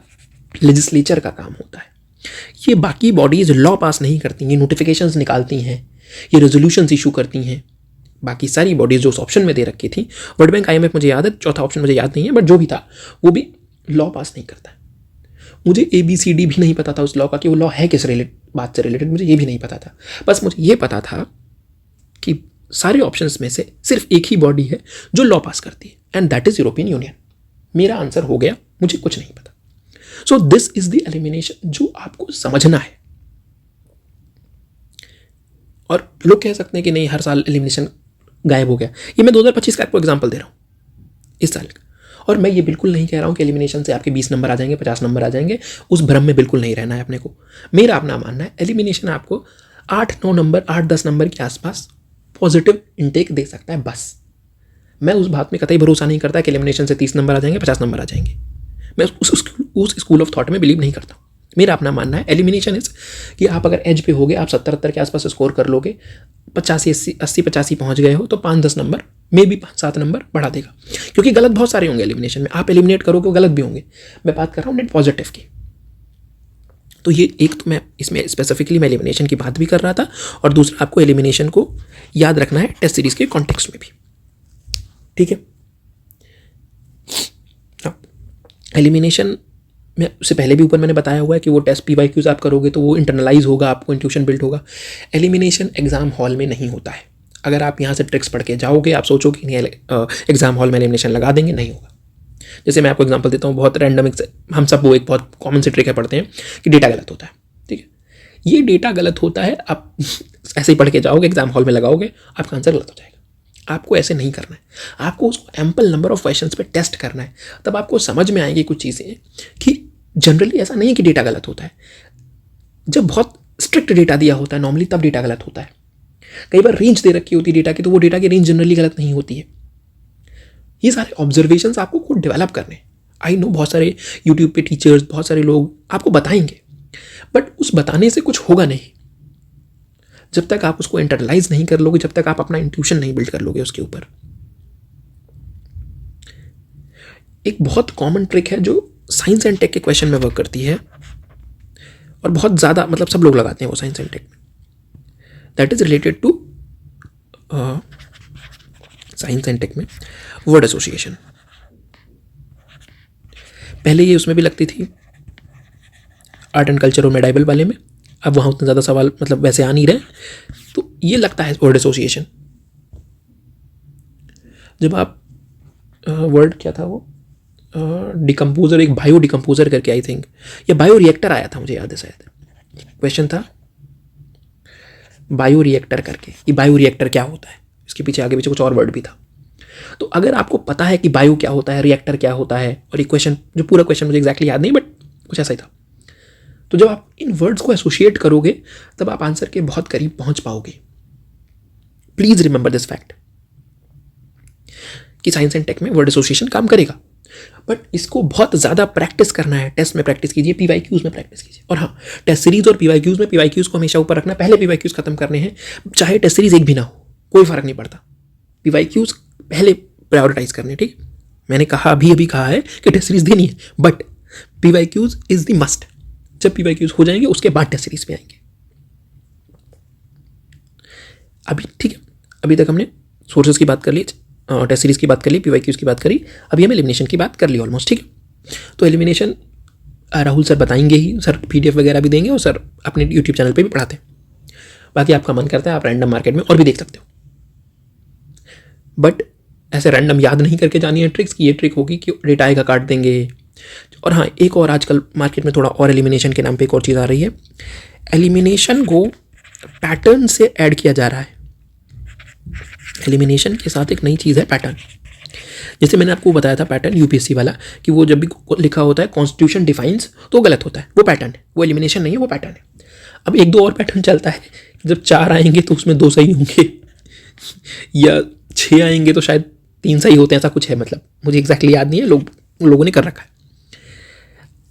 S2: लेजिस्लेचर का काम होता है। ये बाकी बॉडीज लॉ पास नहीं करती, ये नोटिफिकेशंस निकालती हैं, ये रेजोल्यूशंस इशू करती हैं। बाकी सारी बॉडीज जो उस ऑप्शन में दे रखी थी, वर्ल्ड बैंक, आईएमएफ मुझे याद है, चौथा ऑप्शन मुझे याद नहीं है, बट जो भी था वो भी लॉ पास नहीं करता है। मुझे ABCD भी नहीं पता था उस लॉ का कि वो लॉ है किस बात से रिलेटेड, मुझे ये भी नहीं पता था। बस मुझे ये पता था कि सारे ऑप्शंस में से सिर्फ एक ही बॉडी है जो लॉ पास करती है, and that is European union. मेरा आंसर हो गया, मुझे कुछ नहीं पता। So this is the elimination जो आपको समझना है। और लोग कह सकते हैं कि नहीं हर साल एलिमिनेशन गायब हो गया, ये मैं 2025 का आपको एग्जाम्पल दे रहा हूँ इस साल का। और मैं ये बिल्कुल नहीं कह रहा हूँ कि एलिमिनेशन से आपके 20 नंबर आ जाएंगे, 50 नंबर आ जाएंगे, उस भ्रम में बिल्कुल नहीं रहना है अपने को। मेरा अपना मानना है एलिमिनेशन आपको 8-9 नंबर, 8-10 नंबर के आसपास पॉजिटिव इनटेक दे सकता है बस। मैं उस बात में कतई भरोसा नहीं करता कि एलिमिनेशन से 30 नंबर आ जाएंगे, 50 नंबर आ जाएंगे। मैं उस स्कूल ऑफ थॉट में बिलीव नहीं करता। मेरा अपना मानना है एलिमिनेशन इज कि आप अगर एज पे हो गए, आप 70-70 के आसपास स्कोर कर लोगे, 80-85 पहुंच गए हो, तो 5-10 नंबर, मे बी 5-7 नंबर बढ़ा देगा, क्योंकि गलत बहुत सारे होंगे एलिमिनेशन में। आप एलिमिनेट करोगे वो गलत भी होंगे, मैं बात कर रहा हूँ नेट पॉजिटिव की। तो ये एक तो मैं इसमें स्पेसिफिकली मैं एलिमिनेशन की बात भी कर रहा था, और दूसरा आपको एलिमिनेशन को याद रखना है टेस्ट सीरीज के कॉन्टेक्स्ट में भी, ठीक है। एलिमिनेशन में उससे पहले भी ऊपर मैंने बताया हुआ है कि वो टेस्ट PYQs आप करोगे तो वो इंटरनलाइज होगा, आपको इंट्यूशन बिल्ड होगा। एलिमिनेशन एग्जाम हॉल में नहीं होता है। अगर आप यहाँ से ट्रिक्स पढ़ के जाओगे, आप सोचोगे कि नहीं एग्जाम हॉल में एलिमिनेशन लगा देंगे, नहीं होगा। जैसे मैं आपको एग्जांपल देता हूँ, बहुत रैंडम, हम सब वो एक बहुत कॉमन से ट्रिक है पढ़ते हैं कि डेटा गलत होता है, ठीक है। ये डेटा गलत होता है, आप ऐसे ही पढ़ के जाओगे, एग्जाम हॉल में लगाओगे, आपका आंसर गलत हो जाएगा। आपको ऐसे नहीं करना है, आपको उसको एम्पल नंबर ऑफ क्वेश्चंस पे टेस्ट करना है, तब आपको समझ में आएंगी कुछ चीज़ें कि जनरली ऐसा नहीं है कि डेटा गलत होता है। जब बहुत स्ट्रिक्ट डेटा दिया होता है नॉर्मली, तब डेटा गलत होता है। कई बार रेंज दे रखी होती है डेटा की, तो वो डेटा की रेंज जनरली गलत नहीं होती है। ये सारे ऑब्जर्वेशंस आपको खुद डेवलप करने। आई नो बहुत सारे यूट्यूब पे टीचर्स, बहुत सारे लोग आपको बताएंगे, बट उस बताने से कुछ होगा नहीं जब तक आप उसको इंटरलाइज नहीं कर लोगे, जब तक आप अपना इंट्यूशन नहीं बिल्ड कर लोगे उसके ऊपर। एक बहुत कॉमन ट्रिक है जो साइंस एंड टेक के क्वेश्चन में वर्क करती है, और बहुत ज़्यादा मतलब सब लोग लगाते हैं वो साइंस एंड टेक में। That is related to science and tech में वर्ड एसोसिएशन। पहले ये उसमें भी लगती थी, आर्ट एंड कल्चर और मेडाइबल वाले में। अब वहाँ उतने ज़्यादा सवाल मतलब वैसे आ नहीं रहे, तो ये लगता है वर्ड एसोसिएशन। जब आप वर्ड क्या था वो डिकम्पोजर, एक बायो डिकम्पोजर करके आई थिंक, या बायो रिएक्टर आया था, मुझे याद है शायद क्वेश्चन था बायो रिएक्टर करके। ये बायो रिएक्टर क्या होता है, इसके पीछे आगे पीछे कुछ और वर्ड भी था। तो अगर आपको पता है कि बायो क्या होता है, रिएक्टर क्या होता है, और ये क्वेश्चन, जो पूरा क्वेश्चन मुझे एग्जैक्टली याद नहीं बट कुछ ऐसा ही था, तो जब आप इन वर्ड्स को एसोसिएट करोगे तब आप आंसर के बहुत करीब पहुंच पाओगे। प्लीज रिमेंबर दिस फैक्ट कि साइंस एंड टेक में वर्ड एसोसिएशन काम करेगा, बट इसको बहुत ज़्यादा प्रैक्टिस करना है। टेस्ट में प्रैक्टिस कीजिए, PYQs में प्रैक्टिस कीजिए। और हाँ, टेस्ट सीरीज और PYQs में PYQs को हमेशा ऊपर रखना। पहले PYQs खत्म करने हैं, चाहे टेस्ट सीरीज एक भी ना हो, कोई फर्क नहीं पड़ता। PYQs पहले प्रायोरिटाइज करने, ठीक। मैंने कहा अभी कहा है कि टेस्ट सीरीज देनी है, but PYQs is the must. जब PYQs हो जाएंगे उसके बाद टेस्ट सीरीज पे आएंगे। अभी ठीक है, अभी तक हमने सोर्सेज की बात कर ली, टेस्ट सीरीज की बात कर ली, PYQs की बात करी, अभी हम एलिमिनेशन की बात कर ली ऑलमोस्ट, ठीक है। तो एलिमिनेशन राहुल सर बताएंगे ही, सर PDF वगैरह भी देंगे, और सर अपने YouTube चैनल पे भी पढ़ाते हैं। बाकी आपका मन करता है आप रैंडम मार्केट में और भी देख सकते हो, बट ऐसे रैंडम याद नहीं करके जानी है ट्रिक्स की। ये ट्रिक होगी कि डेटा आएगा काट देंगे। और हाँ, एक और आजकल मार्केट में थोड़ा और एलिमिनेशन के नाम पे एक और चीज़ आ रही है, एलिमिनेशन को पैटर्न से ऐड किया जा रहा है। एलिमिनेशन के साथ एक नई चीज़ है पैटर्न। जैसे मैंने आपको बताया था पैटर्न UPSC वाला, कि वो जब भी लिखा होता है कॉन्स्टिट्यूशन डिफाइंस, तो गलत होता है, वो पैटर्न है, वो एलिमिनेशन नहीं है, वो पैटर्न है। अब एक दो और पैटर्न चलता है, जब 4 आएंगे तो उसमें 2 सही होंगे, या 6 आएंगे तो शायद 3 सही होते हैं, ऐसा कुछ है। मतलब मुझे एग्जैक्टली याद नहीं है, लोगों ने कर रखा है।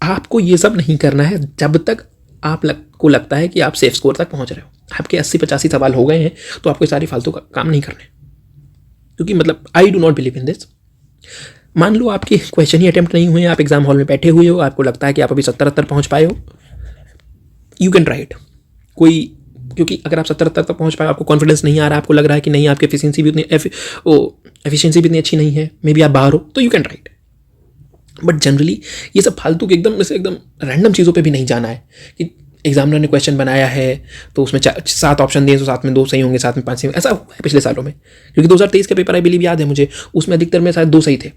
S2: आपको ये सब नहीं करना है जब तक को लगता है कि आप सेफ स्कोर तक पहुंच रहे हो। आपके 80-85 सवाल हो गए हैं तो आपको सारी फालतू का काम नहीं करने, क्योंकि मतलब I do not believe in this. मान लो आपके क्वेश्चन ही अटेम्प्ट नहीं हुए, आप एग्जाम हॉल में बैठे हुए हो, आपको लगता है कि आप अभी 70-80 पहुंच पाए हो, यू कैन ट्राई इट। क्योंकि अगर आप 70-80 तक पहुंच पाए, आपको कॉन्फिडेंस नहीं आ रहा, आपको लग रहा है कि नहीं आपकी एफिशिएंसी भी इतनी अच्छी नहीं है, मे बी आप बाहर हो, तो you can try it. But generally ये सब फालतू के एकदम रैंडम चीज़ों पे भी नहीं जाना है कि एग्जामिनर ने क्वेश्चन बनाया है तो उसमें 7 ऑप्शन दिए तो 7 में 2 सही होंगे, 7 में 5 सही होंगे। ऐसा हुआ है पिछले सालों में, क्योंकि 2023 का पेपर आई बिलीव याद है मुझे, उसमें अधिकतर में शायद 2 सही थे,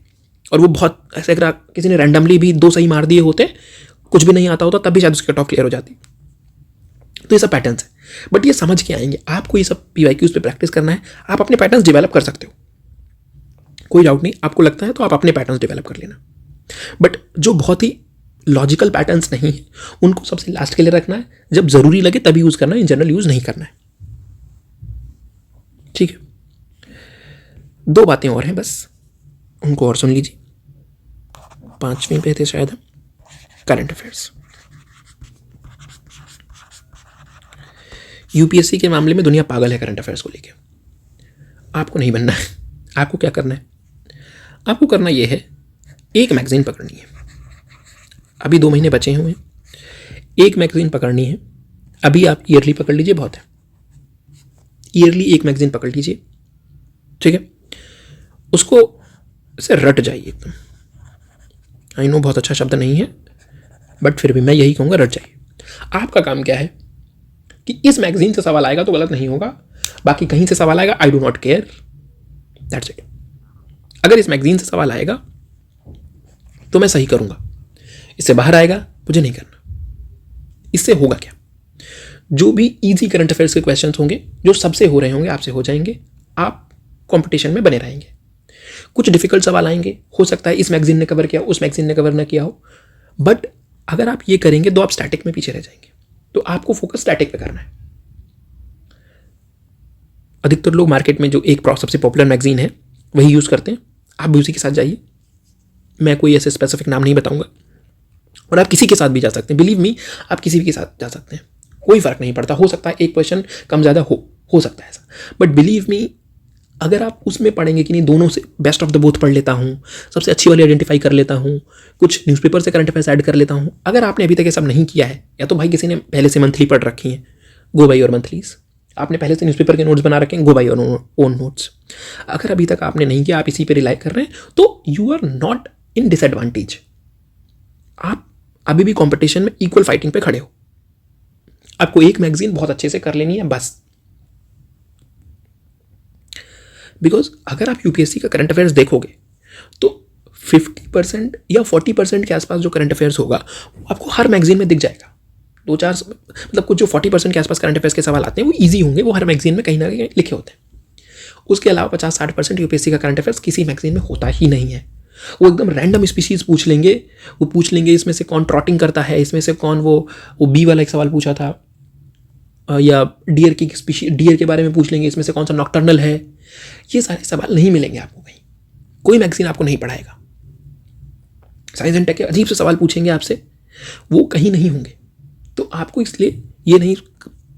S2: और वो बहुत ऐसे अगर किसी ने रैंडमली भी 2 सही मार दिए होते, कुछ भी नहीं आता होता, तब भी शायद उसकी कट ऑफ क्लियर हो जाती। तो ये सब पैटर्न्स है, बट ये समझ के आएंगे। आपको ये सब PYQs पे प्रैक्टिस करना है, आप अपने पैटर्न्स डेवलप कर सकते हो, कोई डाउट नहीं। आपको लगता है तो आप अपने पैटर्न्स डेवलप कर लेना, बट जो बहुत ही लॉजिकल पैटर्न्स नहीं है उनको सबसे लास्ट के लिए रखना है। जब जरूरी लगे तभी यूज करना है, इन जनरल यूज नहीं करना है, ठीक है। 2 बातें और हैं बस, उनको और सुन लीजिए। 5वीं पे थे शायद, करंट अफेयर्स। UPSC के मामले में दुनिया पागल है करंट अफेयर्स को लेके। आपको नहीं बनना है। आपको क्या करना है, आपको करना यह है, एक मैगजीन पकड़नी है, अभी 2 महीने बचे हुए हैं, एक मैगजीन पकड़नी है, अभी आप ईयरली पकड़ लीजिए, बहुत है, ईयरली एक मैगजीन पकड़ लीजिए, ठीक है, उसको से रट जाइए एकदम। आई नो बहुत अच्छा शब्द नहीं है, बट फिर भी मैं यही कहूँगा, रट जाइए। आपका काम क्या है कि इस मैगजीन से सवाल आएगा तो गलत नहीं होगा, बाकी कहीं से सवाल आएगा I do not care, that's it. अगर इस मैगजीन से सवाल आएगा तो मैं सही करूँगा, इससे बाहर आएगा मुझे नहीं करना। इससे होगा क्या, जो भी इजी करंट अफेयर्स के क्वेश्चंस होंगे जो सबसे हो रहे होंगे आपसे हो जाएंगे, आप कंपटीशन में बने रहेंगे। कुछ डिफिकल्ट सवाल आएंगे, हो सकता है इस मैगजीन ने कवर किया, उस मैगजीन ने कवर ना किया हो, बट अगर आप ये करेंगे तो आप स्टैटिक में पीछे रह जाएंगे। तो आपको फोकस स्टैटिक पे करना है। अधिकतर लोग मार्केट में जो एक सबसे पॉपुलर मैगजीन है वही यूज़ करते हैं, आप भी उसी के साथ जाइए। मैं कोई ऐसे स्पेसिफिक नाम नहीं बताऊंगा, और आप किसी के साथ भी जा सकते हैं, बिलीव मी, आप किसी भी के साथ जा सकते हैं, कोई फर्क नहीं पड़ता। हो सकता है एक क्वेश्चन कम ज़्यादा हो सकता है ऐसा, बट बिलीव मी, अगर आप उसमें पढ़ेंगे कि नहीं दोनों से बेस्ट ऑफ द बोथ पढ़ लेता हूँ, सबसे अच्छी वाली आइडेंटिफाई कर लेता हूँ, कुछ न्यूज़पेपर से करंट अफेयर्स ऐड कर लेता हूँ, अगर आपने अभी तक ये सब नहीं किया है, या तो भाई किसी ने पहले से मंथली पढ़ रखी हैं, गो बाई योर मंथलीज, आपने पहले से न्यूज़पेपर के नोट्स बना रखे हैं, go by your own notes. अगर अभी तक आपने नहीं किया, आप इसी पे रिलाई कर रहे हैं, तो you are not in disadvantage. आप अभी भी कंपटीशन में इक्वल फाइटिंग पे खड़े हो। आपको एक मैगजीन बहुत अच्छे से कर लेनी है बस। बिकॉज अगर आप यूपीएससी का करंट अफेयर्स देखोगे तो 50% या 40% के आसपास जो करंट अफेयर्स होगा वो आपको हर मैगजीन में दिख जाएगा। दो चार मतलब कुछ जो 40% के आसपास करंट अफेयर्स के सवाल आते हैं वो ईजी होंगे, वो हर मैगजीन में कहीं ना कहीं लिखे होते हैं। उसके अलावा 50-60% यूपीएससी का करंट अफेयर्स किसी मैगजीन में होता ही नहीं है। वो एकदम रैंडम स्पीशीज पूछ लेंगे, वो पूछ लेंगे इसमें से कौन ट्रॉटिंग करता है, इसमें से कौन वो बी वाला एक सवाल पूछा था, या डियर की स्पीशी, डियर के बारे में पूछ लेंगे, इसमें से कौन सा नॉक्टर्नल है। ये सारे सवाल नहीं मिलेंगे आपको कहीं, कोई मैगजीन आपको नहीं पढ़ाएगा। साइंस एंड टेक के अजीब से सवाल पूछेंगे आपसे, वो कहीं नहीं होंगे। तो आपको इसलिए ये नहीं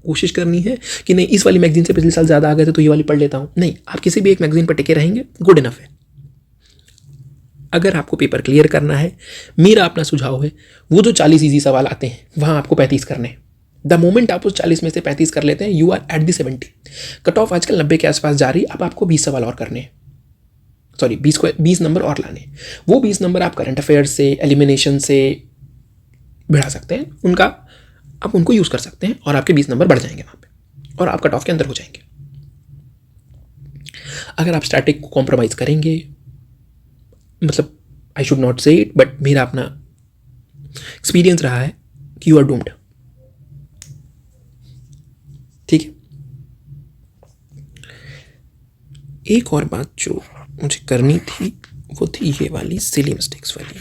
S2: कोशिश करनी है कि नहीं इस वाली मैगजीन से पिछले साल ज़्यादा आ गए थे तो ये वाली पढ़ लेता हूँ। नहीं, आप किसी भी एक मैगजीन पर टिके रहेंगे, गुड इनफ है। अगर आपको पेपर क्लियर करना है, मेरा अपना सुझाव है, वो जो 40 ईजी सवाल आते हैं वहाँ आपको 35 करने हैं। द मोमेंट आप उस 40 में से 35 कर लेते हैं, you are at the 70। Cut off आजकल 90 के आसपास जा रही, अब आपको 20 सवाल और करने हैं, सॉरी 20 नंबर और लाने। वो 20 नंबर आप करंट अफेयर्स से, एलिमिनेशन से बढ़ा सकते हैं, उनका आप उनको यूज़ कर सकते हैं और आपके 20 नंबर बढ़ जाएंगे वहाँ पे, और आप कट ऑफ के अंदर हो जाएंगे। अगर आप स्टैटिक को कॉम्प्रोमाइज़ करेंगे, मतलब आई शुड नॉट से इट, बट मेरा अपना एक्सपीरियंस रहा है कि यू आर डूम्ड। ठीक है, एक और बात जो मुझे करनी थी वो थी ये वाली सिली मिस्टेक्स वाली,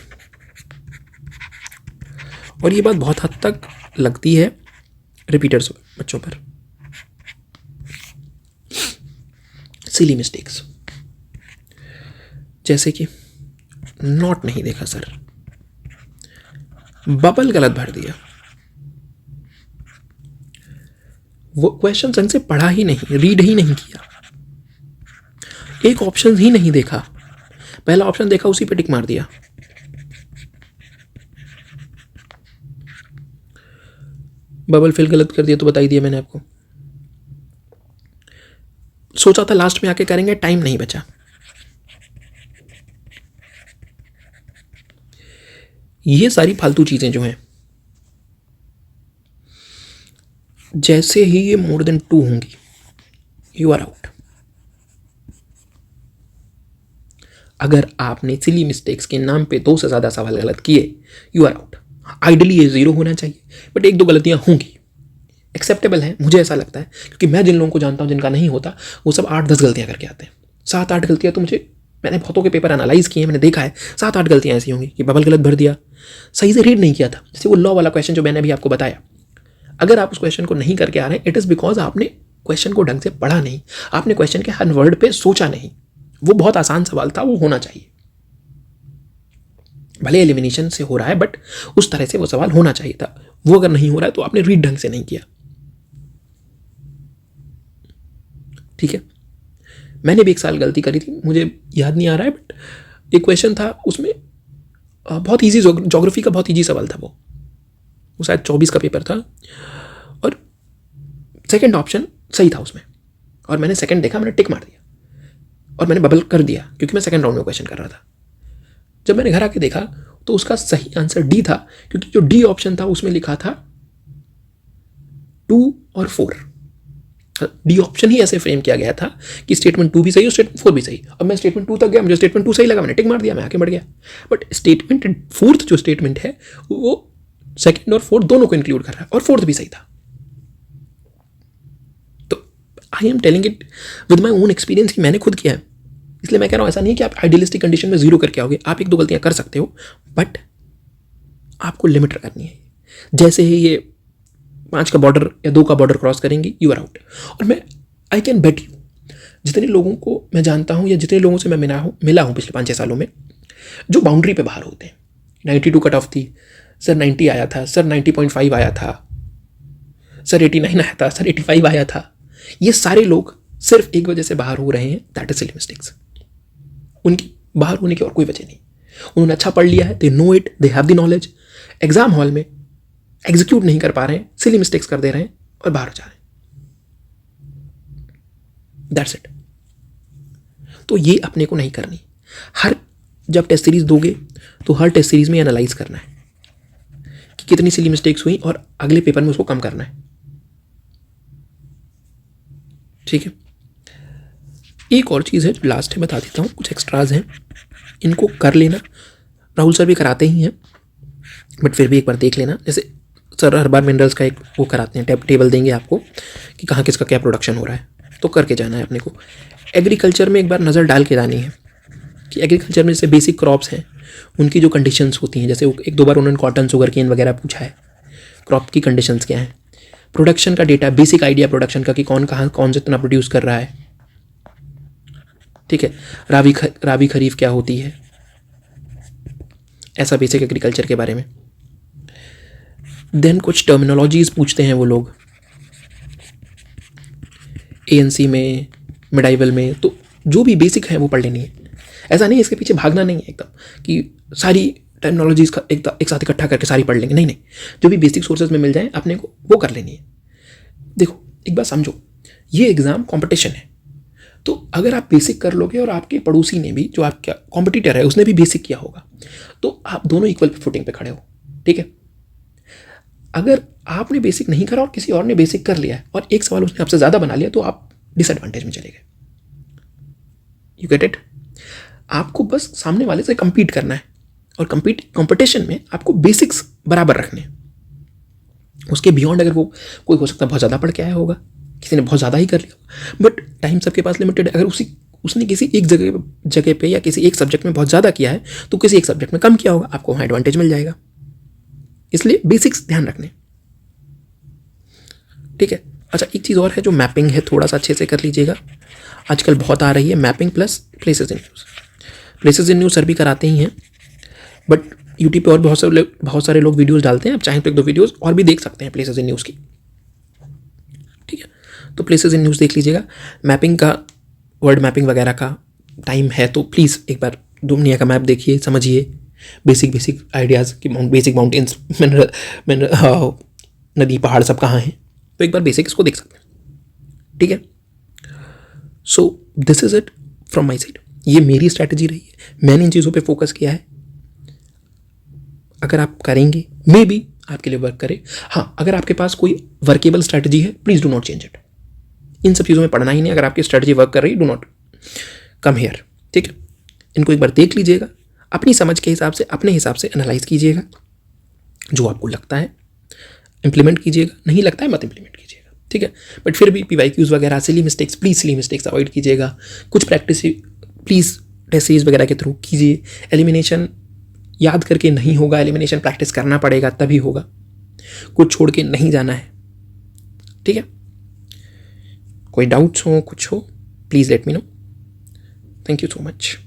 S2: और ये बात बहुत हद तक लगती है रिपीटर्स बच्चों पर। सिली मिस्टेक्स जैसे कि नॉट नहीं देखा सर, बबल गलत भर दिया, वो क्वेश्चन ढंग से पढ़ा ही नहीं, रीड ही नहीं किया, एक ऑप्शन ही नहीं देखा, पहला ऑप्शन देखा उसी पे टिक मार दिया। बबल फिल गलत कर दिया तो बता ही दिया मैंने आपको। सोचा था लास्ट में आके करेंगे, टाइम नहीं बचा। ये सारी फालतू चीजें जो हैं, जैसे ही ये मोर देन 2 होंगी, यू आर आउट। अगर आपने सिली मिस्टेक्स के नाम पे 2 से ज़्यादा सवाल गलत किए, यू आर आउट। आइडियली ये 0 होना चाहिए, बट 1-2 गलतियां होंगी, एक्सेप्टेबल है, मुझे ऐसा लगता है, क्योंकि मैं जिन लोगों को जानता हूं जिनका नहीं होता, वो सब 8-10 गलतियां करके आते हैं। 7-8 गलतियां तो मैंने बहुतों के पेपर एनालाइज किए हैं, मैंने देखा है 7-8 गलतियां ऐसी होंगी कि बबल गलत भर दिया, सही से रीड नहीं किया था। जैसे वो लॉ वाला क्वेश्चन जो मैंने अभी आपको बताया, अगर आप उस क्वेश्चन को नहीं करके आ रहे हैं, इट इज़ बिकॉज आपने क्वेश्चन को ढंग से पढ़ा नहीं, आपने क्वेश्चन के हर वर्ड पे सोचा नहीं। वो बहुत आसान सवाल था, वो होना चाहिए, भले एलिमिनेशन से हो रहा है, बट उस तरह से वो सवाल होना चाहिए था। वो अगर नहीं हो रहा है तो आपने रीड ढंग से नहीं किया। ठीक है, मैंने भी एक साल गलती करी थी, मुझे याद नहीं आ रहा है, बट एक क्वेश्चन था उसमें बहुत ईजी, ज्योग्राफी का बहुत ईजी सवाल था वो, वो शायद 24 का पेपर था और सेकंड ऑप्शन सही था उसमें, और मैंने सेकंड देखा, मैंने टिक मार दिया और मैंने बबल कर दिया क्योंकि मैं सेकंड राउंड में क्वेश्चन कर रहा था। जब मैंने घर आके देखा तो उसका सही आंसर डी था, क्योंकि जो डी ऑप्शन था उसमें लिखा था 2 और 4। डी ऑप्शन ही ऐसे फ्रेम किया गया था कि स्टेटमेंट 2 भी सही और स्टेटमेंट 4 भी सही। अब मैं स्टेटमेंट 2 तक गया, मुझे स्टेटमेंट 2 सही लगा, मैंने टिक मार दिया, मैं आगे बढ़ गया। बट स्टेटमेंट 4th जो स्टेटमेंट है वो सेकंड और फोर्थ दोनों को इंक्लूड कर रहा है और फोर्थ भी सही था। तो I am telling it with my own experience कि मैंने खुद किया है, इसलिए मैं कह रहा हूं ऐसा नहीं कि आप आइडियलिस्टिक कंडीशन में 0 करके आओगे। आप 1-2 गलतियां कर सकते हो, बट आपको लिमिट करनी है। जैसे ही ये 5 का बॉर्डर या 2 का बॉर्डर क्रॉस करेंगे, यू आर आउट। और मैं आई कैन बेट यू, जितने लोगों को मैं जानता हूं या जितने लोगों से मैं मिला हूं पिछले 5-6 सालों में, जो बाउंड्री पे बाहर होते हैं, 92 कट ऑफ थी, सर 90 आया था, सर 90.5 आया था, सर 89 आया था, सर 85 आया था, ये सारे लोग सिर्फ एक वजह से बाहर हो रहे हैं, दैट इज सिली मिस्टेक्स। उनकी बाहर होने की और कोई वजह नहीं। उन्होंने अच्छा पढ़ लिया है, they know it, they have the knowledge, exam hall में एग्जीक्यूट नहीं कर पा रहे हैं, सिली मिस्टेक्स कर दे रहे हैं और बाहर हो जा रहे हैं, दैट्स इट। तो ये अपने को नहीं करनी। हर जब टेस्ट सीरीज दोगे तो हर टेस्ट सीरीज में एनालाइज करना है कि कितनी सिली मिस्टेक्स हुई और अगले पेपर में उसको कम करना है, ठीक है। एक और चीज़ है जो लास्ट में बता देता हूँ, कुछ एक्स्ट्राज हैं, इनको कर लेना। राहुल सर भी कराते ही हैं, बट फिर भी एक बार देख लेना। जैसे सर हर बार मिनरल्स का एक वो कराते हैं, टेबल देंगे आपको कि कहाँ किसका क्या प्रोडक्शन हो रहा है, तो करके जाना है अपने को। एग्रीकल्चर में एक बार नज़र डाल के जानी है कि एग्रीकल्चर में जैसे बेसिक क्रॉप्स हैं उनकी जो कंडीशंस होती हैं, जैसे 1-2 बार उन्होंने कॉटन, शुगर केन वगैरह पूछा है, क्रॉप की कंडीशंस क्या हैं, प्रोडक्शन का डेटा, बेसिक आइडिया प्रोडक्शन का कि कौन कहाँ कौन से इतना प्रोड्यूस कर रहा है, ठीक है। राबी खरीफ क्या होती है, ऐसा बेसिक एग्रीकल्चर के बारे में। देन कुछ टर्मिनोलॉजीज पूछते हैं वो लोग एएनसी में, मिडाइवल में, तो जो भी बेसिक है वो पढ़ लेनी है। ऐसा नहीं, इसके पीछे भागना नहीं है एकदम कि सारी टर्मिनोलॉजीज का एक साथ इकट्ठा करके सारी पढ़ लेंगे, नहीं नहीं, जो भी बेसिक सोर्सेज में मिल जाए अपने को वो कर लेनी है। देखो एक बात समझो, ये एग्ज़ाम कॉम्पिटिशन है, तो अगर आप बेसिक कर लोगे और आपके पड़ोसी ने भी, जो आपका कॉम्पिटिटर है, उसने भी बेसिक किया होगा, तो आप दोनों इक्वल फुटिंग पे खड़े हो, ठीक है। अगर आपने बेसिक नहीं करा और किसी और ने बेसिक कर लिया है और एक सवाल उसने आपसे ज़्यादा बना लिया, तो आप डिसएडवांटेज में चले गए। You get it. आपको बस सामने वाले से compete करना है, और कंपटीशन में आपको बेसिक्स बराबर रखने हैं। उसके बियॉन्ड अगर वो कोई हो सकता है बहुत ज़्यादा पढ़ के आया होगा, किसी ने बहुत ज़्यादा ही कर लिया, बट टाइम सबके पास लिमिटेड है। अगर उसने किसी एक जगह पे या किसी एक सब्जेक्ट में बहुत ज़्यादा किया है तो किसी एक सब्जेक्ट में कम किया होगा, आपको वहाँ एडवांटेज मिल जाएगा। इसलिए बेसिक्स ध्यान रखने, ठीक है। अच्छा एक चीज़ और है जो मैपिंग है, थोड़ा सा अच्छे से कर लीजिएगा, आजकल बहुत आ रही है mapping plus places in news. Places in news sir भी कराते ही हैं, बट यूट्यूब पे और बहुत सारे लोग वीडियोस डालते हैं, आप चाहें तो 1-2 वीडियोस और भी देख सकते हैं प्लेसेस इन न्यूज़ की, ठीक है। तो प्लेसेस इन न्यूज़ देख लीजिएगा। मैपिंग का, वर्ड मैपिंग वगैरह का टाइम है तो प्लीज़ एक बार दुनिया का मैप देखिए, समझिए बेसिक आइडियाज़ कि बेसिक माउंटेन्स, नदी पहाड़ सब कहाँ हैं, तो एक बार बेसिक इसको देख सकते हैं, ठीक है। So this is it from my side. ये मेरी स्ट्रैटेजी रही है, मैंने इन चीज़ों पे फोकस किया है। अगर आप करेंगे मे बी आपके लिए वर्क करे। हाँ, अगर आपके पास कोई वर्केबल स्ट्रैटेजी है, please do not change it. इन सब चीज़ों में पढ़ना ही नहीं। अगर आपकी स्ट्रैटेजी वर्क कर रही है, डू नॉट कम हियर, ठीक है। इनको एक बार देख लीजिएगा, अपनी समझ के हिसाब से, अपने हिसाब से एनालाइज कीजिएगा, जो आपको लगता है इंप्लीमेंट कीजिएगा, नहीं लगता है मत इंप्लीमेंट कीजिएगा, ठीक है। बट फिर भी PYQs वगैरह, सिली मिस्टेक्स अवॉइड कीजिएगा। कुछ प्रैक्टिस प्लीज़ टेस्ट सीरीज वगैरह के थ्रू कीजिए। एलिमिनेशन याद करके नहीं होगा, एलिमिनेशन प्रैक्टिस करना पड़ेगा तभी होगा। कुछ छोड़ के नहीं जाना है, ठीक है। कोई डाउट्स हो, कुछ हो, please let me know. Thank you so much.